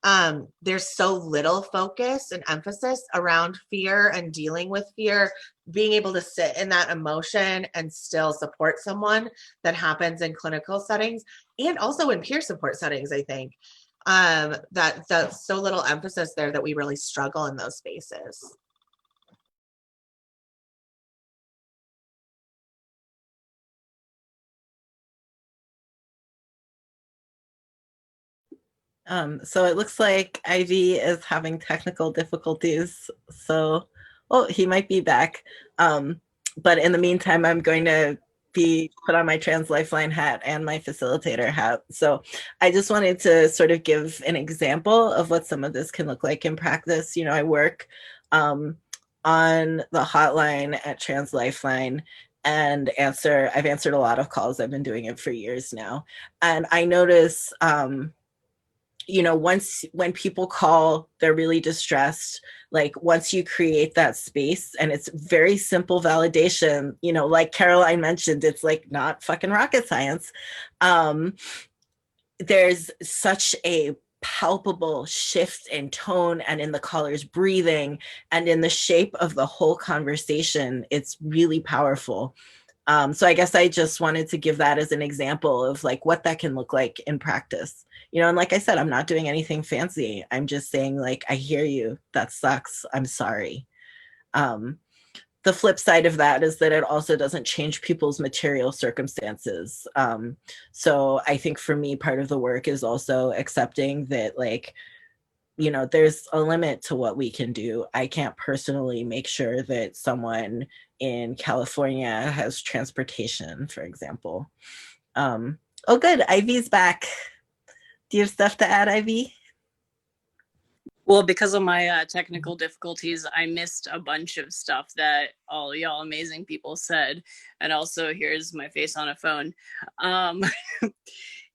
And there's so little focus and emphasis around fear and dealing with fear, being able to sit in that emotion and still support someone. That happens in clinical settings and also in peer support settings, I think. That's so little emphasis there that we really struggle in those spaces. So it looks like Ivy is having technical difficulties. So, he might be back. But in the meantime, I'm going to put on my Trans Lifeline hat and my facilitator hat. So I just wanted to sort of give an example of what some of this can look like in practice. I work on the hotline at Trans Lifeline and I've answered a lot of calls. I've been doing it for years now. And I notice, when people call, they're really distressed. Like once you create that space, and it's very simple validation, like Caroline mentioned, it's like not fucking rocket science. There's such a palpable shift in tone and in the caller's breathing and in the shape of the whole conversation. It's really powerful. So I guess I just wanted to give that as an example of like what that can look like in practice. And like I said, I'm not doing anything fancy. I'm just saying like, I hear you. That sucks. I'm sorry. The flip side of that is that it also doesn't change people's material circumstances. So I think for me, part of the work is also accepting that like, there's a limit to what we can do. I can't personally make sure that someone in California has transportation, for example. Oh, good. Ivy's back. Do you have stuff to add, Ivy? Well, because of my technical difficulties, I missed a bunch of stuff that all y'all amazing people said. And also, here's my face on a phone. Um,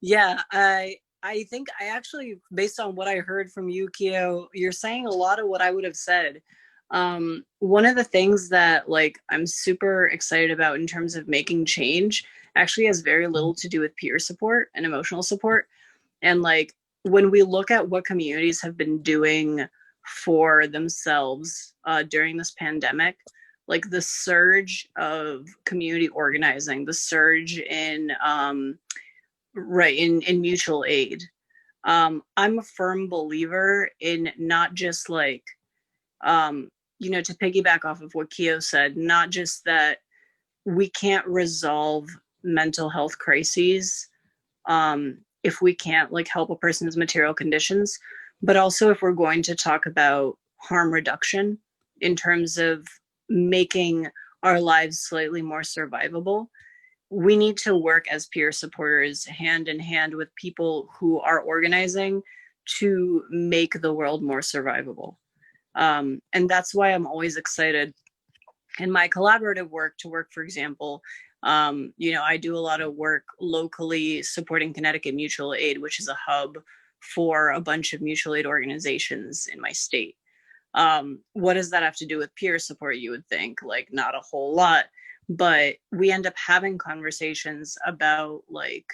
yeah, I think I actually, based on what I heard from you, Keo, you're saying a lot of what I would have said. One of the things that like I'm super excited about in terms of making change actually has very little to do with peer support and emotional support. And like when we look at what communities have been doing for themselves during this pandemic, like the surge of community organizing, the surge in in mutual aid. I'm a firm believer in not just like to piggyback off of what Keo said, not just that we can't resolve mental health crises if we can't like help a person's material conditions, but also if we're going to talk about harm reduction in terms of making our lives slightly more survivable, we need to work as peer supporters hand in hand with people who are organizing to make the world more survivable. And that's why I'm always excited in my collaborative work to work, for example, I do a lot of work locally supporting Connecticut Mutual Aid, which is a hub for a bunch of mutual aid organizations in my state. What does that have to do with peer support? You would think like not a whole lot, but we end up having conversations about like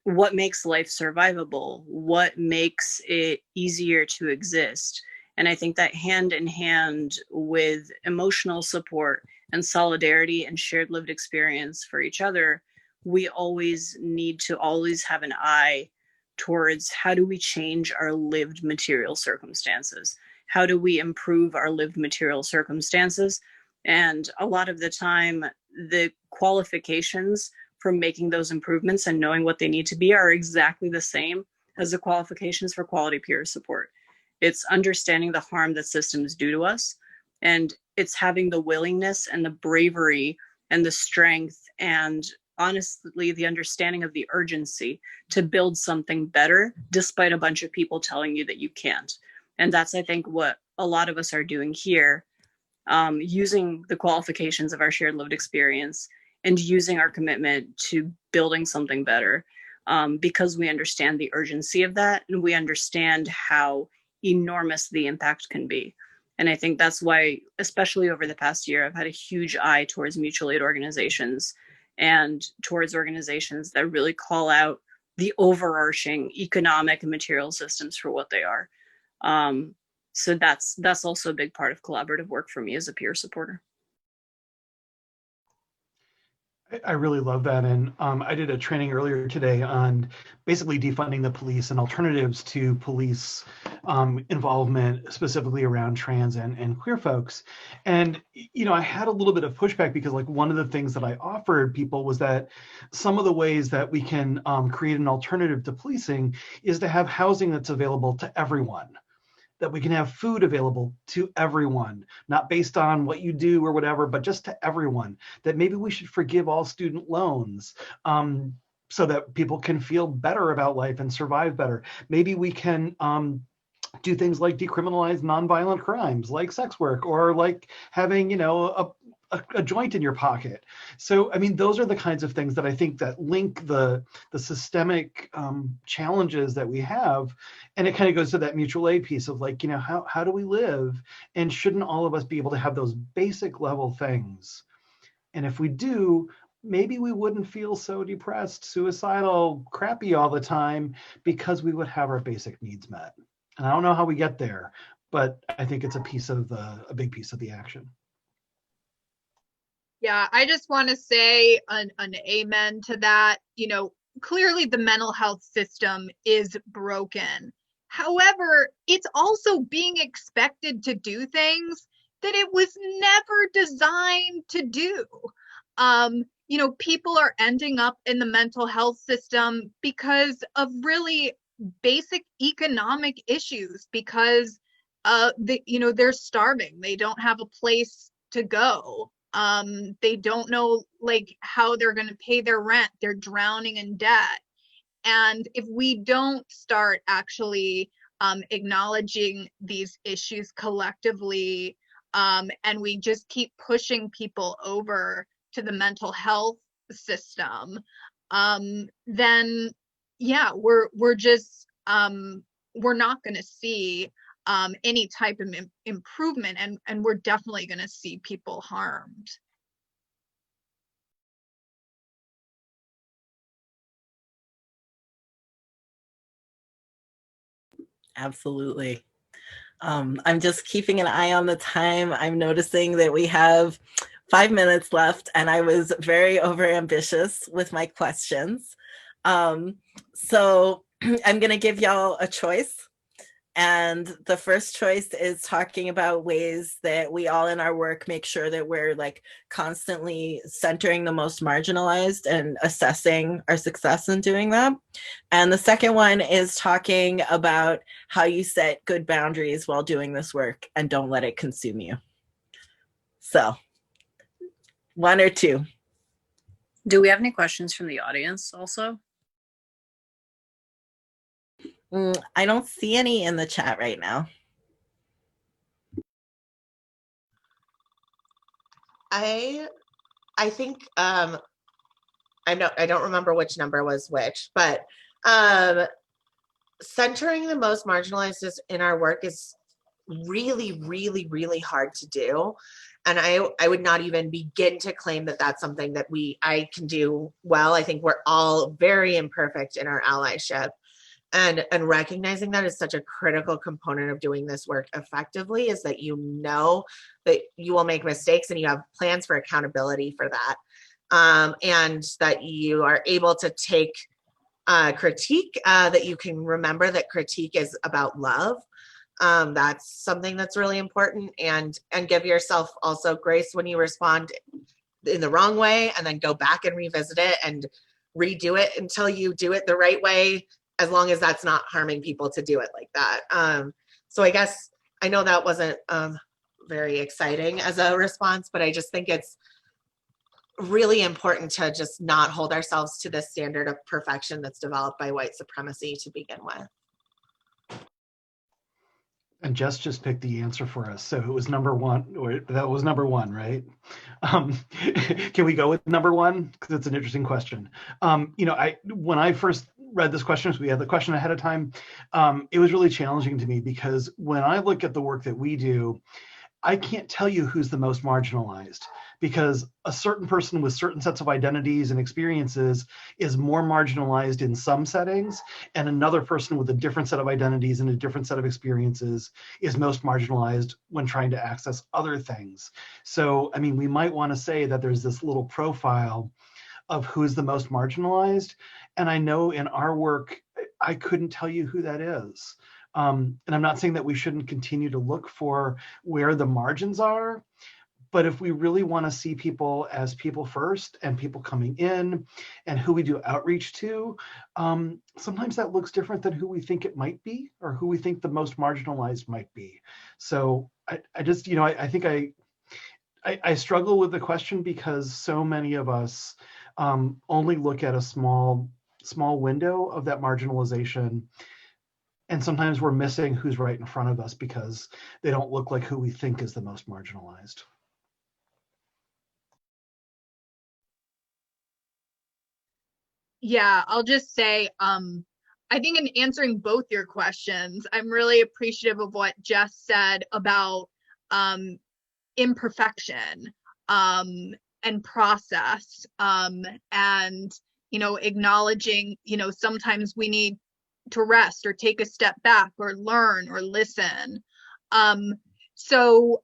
what makes life survivable, what makes it easier to exist. And I think that hand in hand with emotional support and solidarity and shared lived experience for each other, we always need to always have an eye towards how do we change our lived material circumstances? How do we improve our lived material circumstances? And a lot of the time, the qualifications for making those improvements and knowing what they need to be are exactly the same as the qualifications for quality peer support. It's understanding the harm that systems do to us, and it's having the willingness and the bravery and the strength and honestly the understanding of the urgency to build something better despite a bunch of people telling you that you can't. And that's, I think, what a lot of us are doing here, using the qualifications of our shared lived experience and using our commitment to building something better, because we understand the urgency of that and we understand how enormous the impact can be. And I think that's why, especially over the past year, I've had a huge eye towards mutual aid organizations and towards organizations that really call out the overarching economic and material systems for what they are. So that's also a big part of collaborative work for me as a peer supporter. I really love that. And I did a training earlier today on basically defunding the police and alternatives to police involvement, specifically around trans and queer folks. And, I had a little bit of pushback because like one of the things that I offered people was that some of the ways that we can create an alternative to policing is to have housing that's available to everyone, that we can have food available to everyone, not based on what you do or whatever, but just to everyone, that maybe we should forgive all student loans so that people can feel better about life and survive better. Maybe we can do things like decriminalize nonviolent crimes like sex work or like having, a joint in your pocket. So, I mean, those are the kinds of things that I think that link the systemic challenges that we have. And it kind of goes to that mutual aid piece of like, how do we live? And shouldn't all of us be able to have those basic level things? And if we do, maybe we wouldn't feel so depressed, suicidal, crappy all the time because we would have our basic needs met. And I don't know how we get there, but I think it's a big piece of the action. Yeah, I just want to say an amen to that. Clearly the mental health system is broken. However, it's also being expected to do things that it was never designed to do. People are ending up in the mental health system because of really basic economic issues, because they're starving. They don't have a place to go. They don't know like how they're going to pay their rent. They're drowning in debt. And if we don't start actually acknowledging these issues collectively, and we just keep pushing people over to the mental health system, then yeah, we're just we're not going to see any type of improvement, and we're definitely going to see people harmed. Absolutely. I'm just keeping an eye on the time. I'm noticing that we have 5 minutes left, and I was very overambitious with my questions. So I'm going to give y'all a choice. And the first choice is talking about ways that we all in our work make sure that we're like constantly centering the most marginalized and assessing our success in doing that. And the second one is talking about how you set good boundaries while doing this work and don't let it consume you. So, one or two. Do we have any questions from the audience also? I don't see any in the chat right now. I think I don't remember which number was which, but centering the most marginalized in our work is really, really, really hard to do. And I would not even begin to claim that that's something that I can do well. I think we're all very imperfect in our allyship. And recognizing that is such a critical component of doing this work effectively, is that you know that you will make mistakes and you have plans for accountability for that. And that you are able to take critique, that you can remember that critique is about love. That's something that's really important, and give yourself also grace when you respond in the wrong way, and then go back and revisit it and redo it until you do it the right way, as long as that's not harming people to do it like that. So I guess I know that wasn't very exciting as a response, but I just think it's really important to just not hold ourselves to this standard of perfection that's developed by white supremacy to begin with. And Jess just picked the answer for us. So it was number one, or that was number one, right? Can we go with number one? Because it's an interesting question. When I first read this question, so we had the question ahead of time, it was really challenging to me, because when I look at the work that we do, I can't tell you who's the most marginalized, because a certain person with certain sets of identities and experiences is more marginalized in some settings, and another person with a different set of identities and a different set of experiences is most marginalized when trying to access other things. So, I mean, we might want to say that there's this little profile of who's the most marginalized. And I know in our work, I couldn't tell you who that is. And I'm not saying that we shouldn't continue to look for where the margins are, but if we really want to see people as people first and people coming in and who we do outreach to, sometimes that looks different than who we think it might be, or who we think the most marginalized might be. So I just, I think I struggle with the question, because so many of us only look at a small window of that marginalization. And sometimes we're missing who's right in front of us because they don't look like who we think is the most marginalized. Yeah, I'll just say, I think in answering both your questions, I'm really appreciative of what Jess said about imperfection and process, and acknowledging, sometimes we need to rest or take a step back or learn or listen. So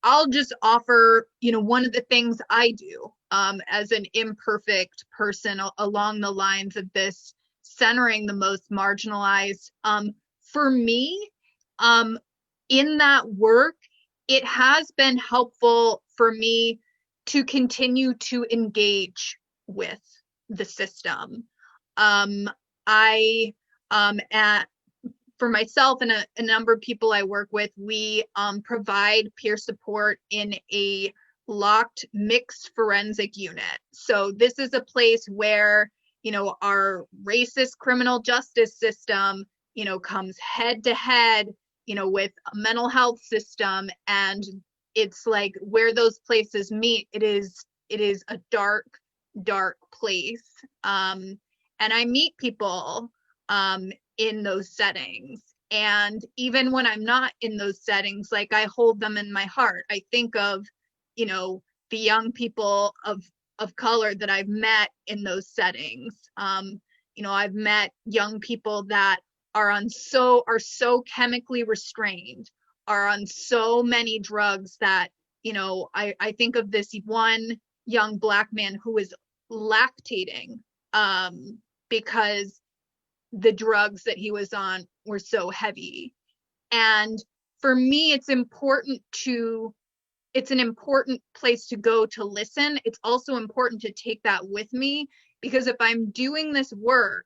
I'll just offer, one of the things I do as an imperfect person along the lines of this centering the most marginalized. For me, in that work, it has been helpful for me to continue to engage with the system. For myself and a number of people I work with, we provide peer support in a locked mixed forensic unit. So this is a place where, our racist criminal justice system comes head to head, with a mental health system. And it's like where those places meet, it is a dark, dark place. And I meet people in those settings. And even when I'm not in those settings, like I hold them in my heart. I think of, the young people of color that I've met in those settings. I've met young people that are so chemically restrained, are on so many drugs that, I think of this one young Black man who was lactating because the drugs that he was on were so heavy. And for me, it's an important place to go to listen. It's also important to take that with me, because if I'm doing this work,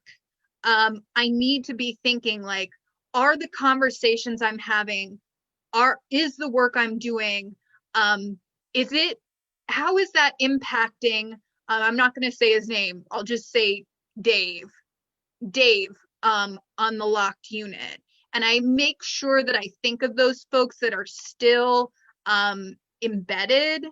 I need to be thinking like, are the conversations I'm having, is the work I'm doing, how is that impacting, I'm not going to say his name, I'll just say Dave, on the locked unit. And I make sure that I think of those folks that are still embedded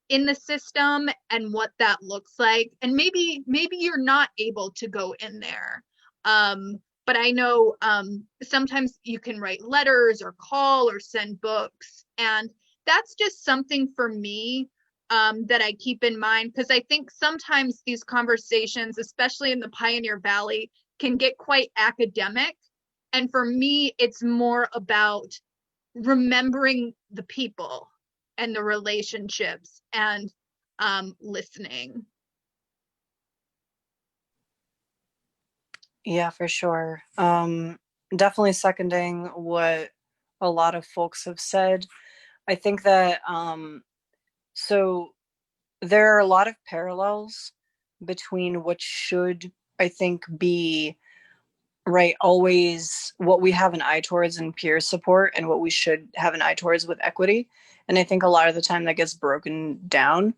in the system and what that looks like. And maybe you're not able to go in there. But I know sometimes you can write letters or call or send books. And that's just something for me that I keep in mind, because I think sometimes these conversations, especially in the Pioneer Valley, can get quite academic. And for me, it's more about remembering the people and the relationships and listening. Yeah, for sure. Definitely seconding what a lot of folks have said. I think that so there are a lot of parallels between what should, I think, be right always what we have an eye towards in peer support and what we should have an eye towards with equity. And I think a lot of the time that gets broken down.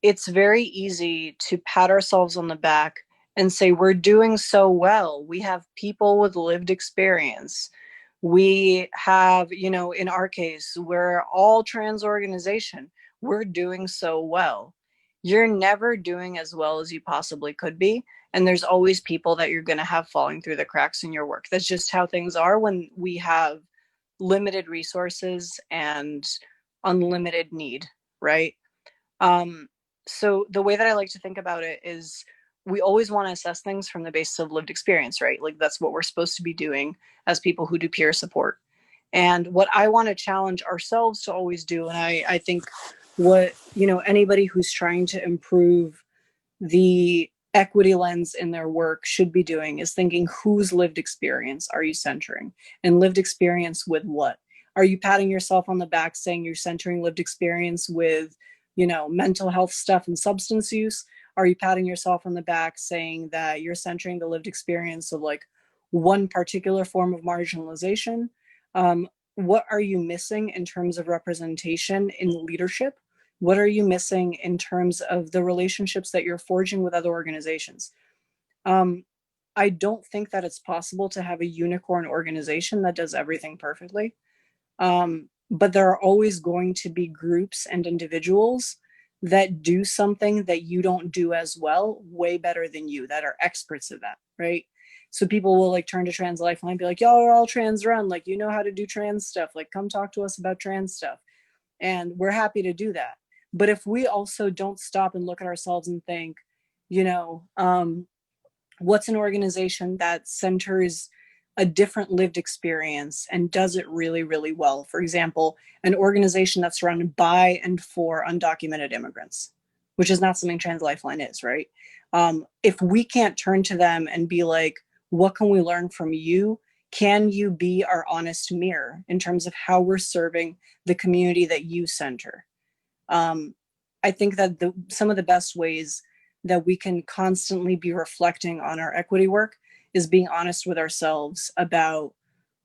It's very easy to pat ourselves on the back and say, we're doing so well. We have people with lived experience. We have, in our case, we're all trans organization. We're doing so well. You're never doing as well as you possibly could be. And there's always people that you're going to have falling through the cracks in your work. That's just how things are when we have limited resources and unlimited need, right? So the way that I like to think about it is we always want to assess things from the basis of lived experience, right? Like that's what we're supposed to be doing as people who do peer support. And what I want to challenge ourselves to always do, and I think what, anybody who's trying to improve the equity lens in their work should be doing is thinking, whose lived experience are you centering? And lived experience with what? Are you patting yourself on the back saying you're centering lived experience with, mental health stuff and substance use? Are you patting yourself on the back saying that you're centering the lived experience of like one particular form of marginalization? What are you missing in terms of representation in leadership? What are you missing in terms of the relationships that you're forging with other organizations? I don't think that it's possible to have a unicorn organization that does everything perfectly. But there are always going to be groups and individuals that do something that you don't do as well, way better than you, that are experts at that, right? So people will like turn to Trans Lifeline and be like, y'all are all trans run, like, you know how to do trans stuff, like come talk to us about trans stuff. And we're happy to do that. But if we also don't stop and look at ourselves and think, what's an organization that centers a different lived experience and does it really, really well? For example, an organization that's surrounded by and for undocumented immigrants, which is not something Trans Lifeline is, right? If we can't turn to them and be like, what can we learn from you? Can you be our honest mirror in terms of how we're serving the community that you center? I think that some of the best ways that we can constantly be reflecting on our equity work is being honest with ourselves about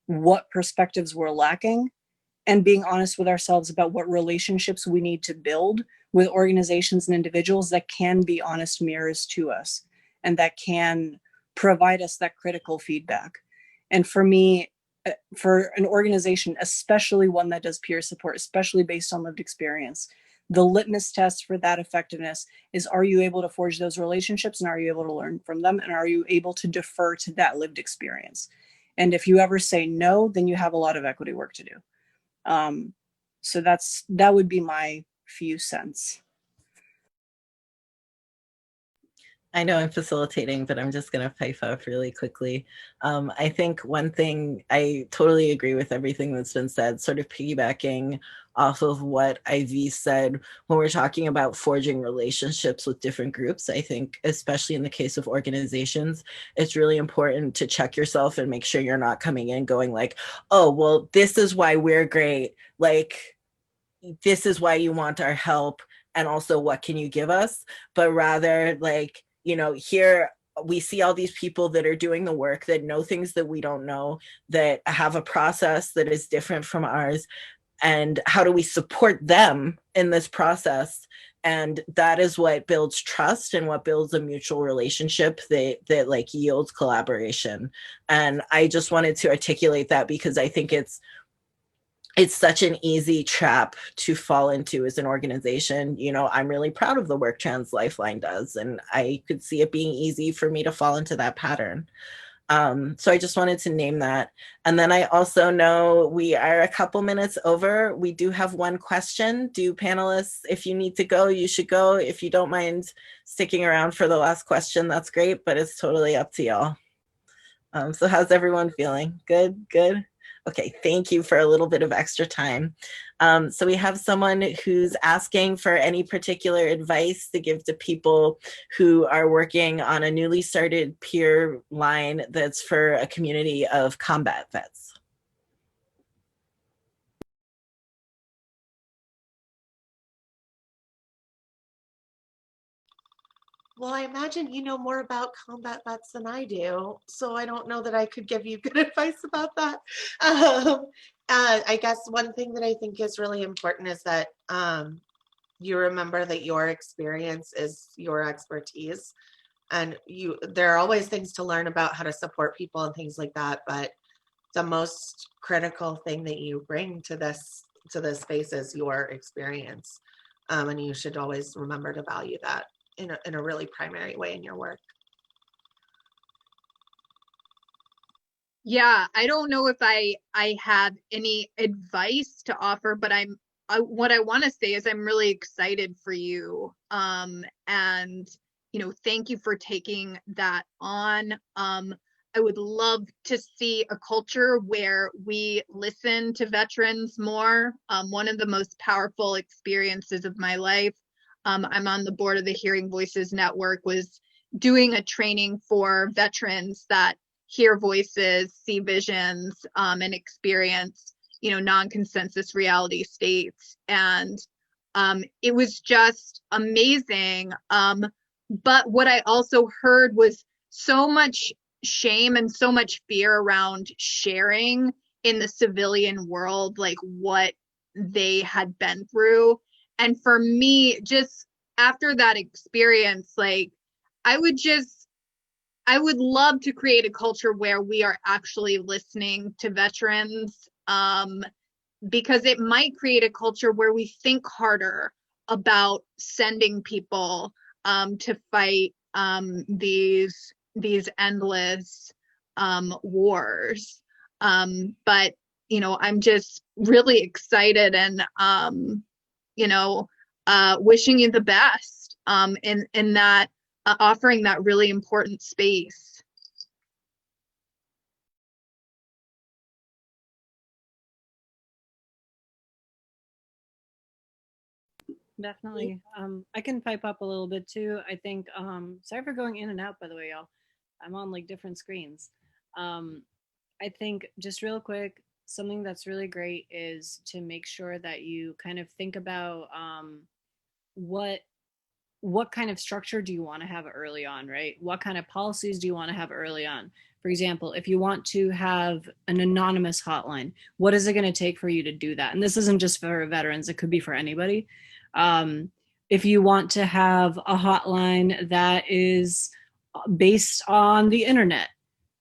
what perspectives we're lacking and being honest with ourselves about what relationships we need to build with organizations and individuals that can be honest mirrors to us and that can provide us that critical feedback. And for me, for an organization, especially one that does peer support, especially based on lived experience, the litmus test for that effectiveness is, are you able to forge those relationships, and are you able to learn from them, and are you able to defer to that lived experience? And if you ever say no, then you have a lot of equity work to do. So that would be my few cents. I know I'm facilitating, but I'm just going to pipe up really quickly. I think one thing, I totally agree with everything that's been said, sort of piggybacking off of what Ivy said when we're talking about forging relationships with different groups. I think, especially in the case of organizations, it's really important to check yourself and make sure you're not coming in going like, oh, well, this is why we're great. Like, this is why you want our help. And also, what can you give us? But rather, like, here we see all these people that are doing the work, that know things that we don't know, that have a process that is different from ours. And how do we support them in this process? And that is what builds trust and what builds a mutual relationship that like yields collaboration. And I just wanted to articulate that because I think it's such an easy trap to fall into as an organization. I'm really proud of the work Trans Lifeline does, and I could see it being easy for me to fall into that pattern. So I just wanted to name that. And then I also know we are a couple minutes over. We do have one question. Do panelists, if you need to go, you should go. If you don't mind sticking around for the last question, that's great, but it's totally up to y'all. So how's everyone feeling? Good, good. Okay, thank you for a little bit of extra time. So we have someone who's asking for any particular advice to give to people who are working on a newly started peer line that's for a community of combat vets. Well, I imagine you know more about combat vets than I do, so I don't know that I could give you good advice about that. I guess one thing that I think is really important is that you remember that your experience is your expertise, and there are always things to learn about how to support people and things like that, but the most critical thing that you bring to this space is your experience, and you should always remember to value that in a really primary way in your work. Yeah, I don't know if I have any advice to offer, but what I want to say is I'm really excited for you. And thank you for taking that on. I would love to see a culture where we listen to veterans more. One of the most powerful experiences of my life, I'm on the board of the Hearing Voices Network, was doing a training for veterans that hear voices, see visions, and experience, non-consensus reality states. And it was just amazing. But what I also heard was so much shame and so much fear around sharing in the civilian world, like what they had been through. And for me, just after that experience, like I would love to create a culture where we are actually listening to veterans, because it might create a culture where we think harder about sending people to fight these endless wars. But I'm just really excited and wishing you the best in that, offering that really important space. Definitely. I can pipe up a little bit too. I think, sorry for going in and out, by the way, y'all. I'm on like different screens. I think just real quick, something that's really great is to make sure that you kind of think about what kind of structure do you want to have early on, right? What kind of policies do you want to have early on? For example, if you want to have an anonymous hotline, what is it going to take for you to do that? And this isn't just for veterans, it could be for anybody. If you want to have a hotline that is based on the internet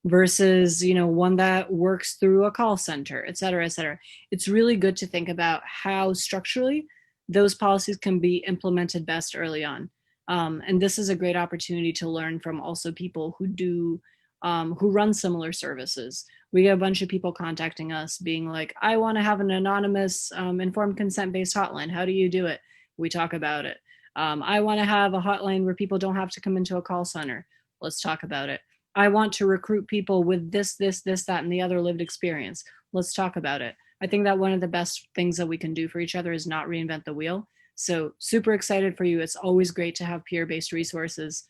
versus, you know, one that works through a call center, et cetera, et cetera. It's really good to think about how structurally those policies can be implemented best early on. And this is a great opportunity to learn from also people who run similar services. We get a bunch of people contacting us being like, I want to have an anonymous informed consent based hotline. How do you do it? We talk about it. I want to have a hotline where people don't have to come into a call center. Let's talk about it. I want to recruit people with this, that, and the other lived experience. Let's talk about it. I think that one of the best things that we can do for each other is not reinvent the wheel. So super excited for you. It's always great to have peer-based resources,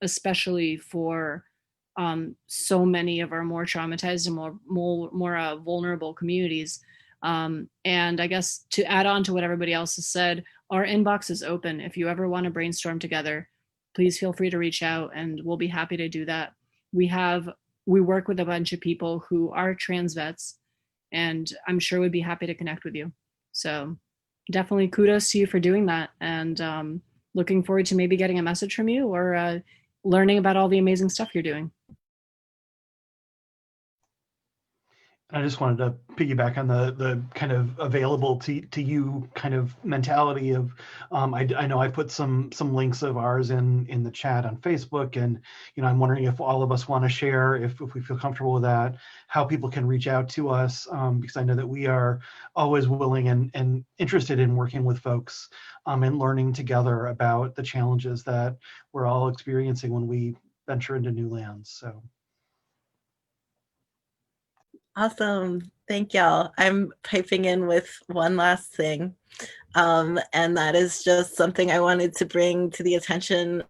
especially for so many of our more traumatized and more vulnerable communities. And I guess to add on to what everybody else has said, our inbox is open. If you ever want to brainstorm together, please feel free to reach out and we'll be happy to do that. We work with a bunch of people who are trans vets, and I'm sure would be happy to connect with you. So definitely kudos to you for doing that, and looking forward to maybe getting a message from you or learning about all the amazing stuff you're doing. I just wanted to piggyback on the kind of available to you kind of mentality of, I know I put some links of ours in the chat on Facebook, and you know, I'm wondering if all of us want to share, if we feel comfortable with that, how people can reach out to us, because I know that we are always willing and interested in working with folks and learning together about the challenges that we're all experiencing when we venture into new lands. So. Awesome. Thank y'all. I'm piping in with one last thing. And that is just something I wanted to bring to the attention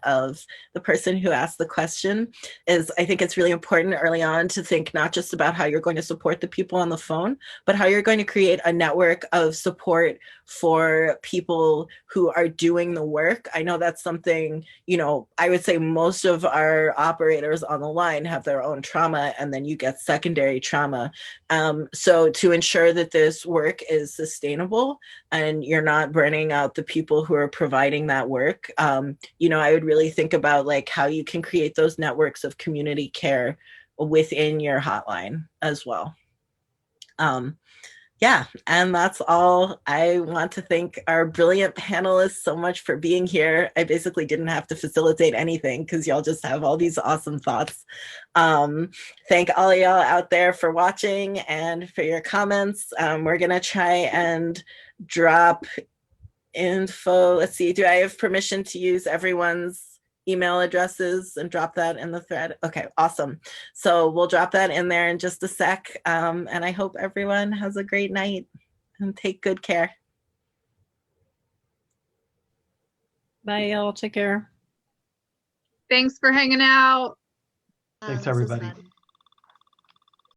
of the person who asked the question. Is I think it's really important early on to think not just about how you're going to support the people on the phone, but how you're going to create a network of support for people who are doing the work. I know that's something, you know, I would say most of our operators on the line have their own trauma, and then you get secondary trauma. So to ensure that this work is sustainable and you're not burning out the people who are providing that work, you know, I would really think about like how you can create those networks of community care within your hotline as well. Yeah, and that's all. I want to thank our brilliant panelists so much for being here. I basically didn't have to facilitate anything because y'all just have all these awesome thoughts. Thank all of y'all out there for watching and for your comments. We're gonna try and drop info. Let's see, do I have permission to use everyone's email addresses and drop that in the thread? Okay, awesome. So we'll drop that in there in just a sec. And I hope everyone has a great night and take good care. Bye, y'all. Take care. Thanks for hanging out. Thanks, This was everybody. fun.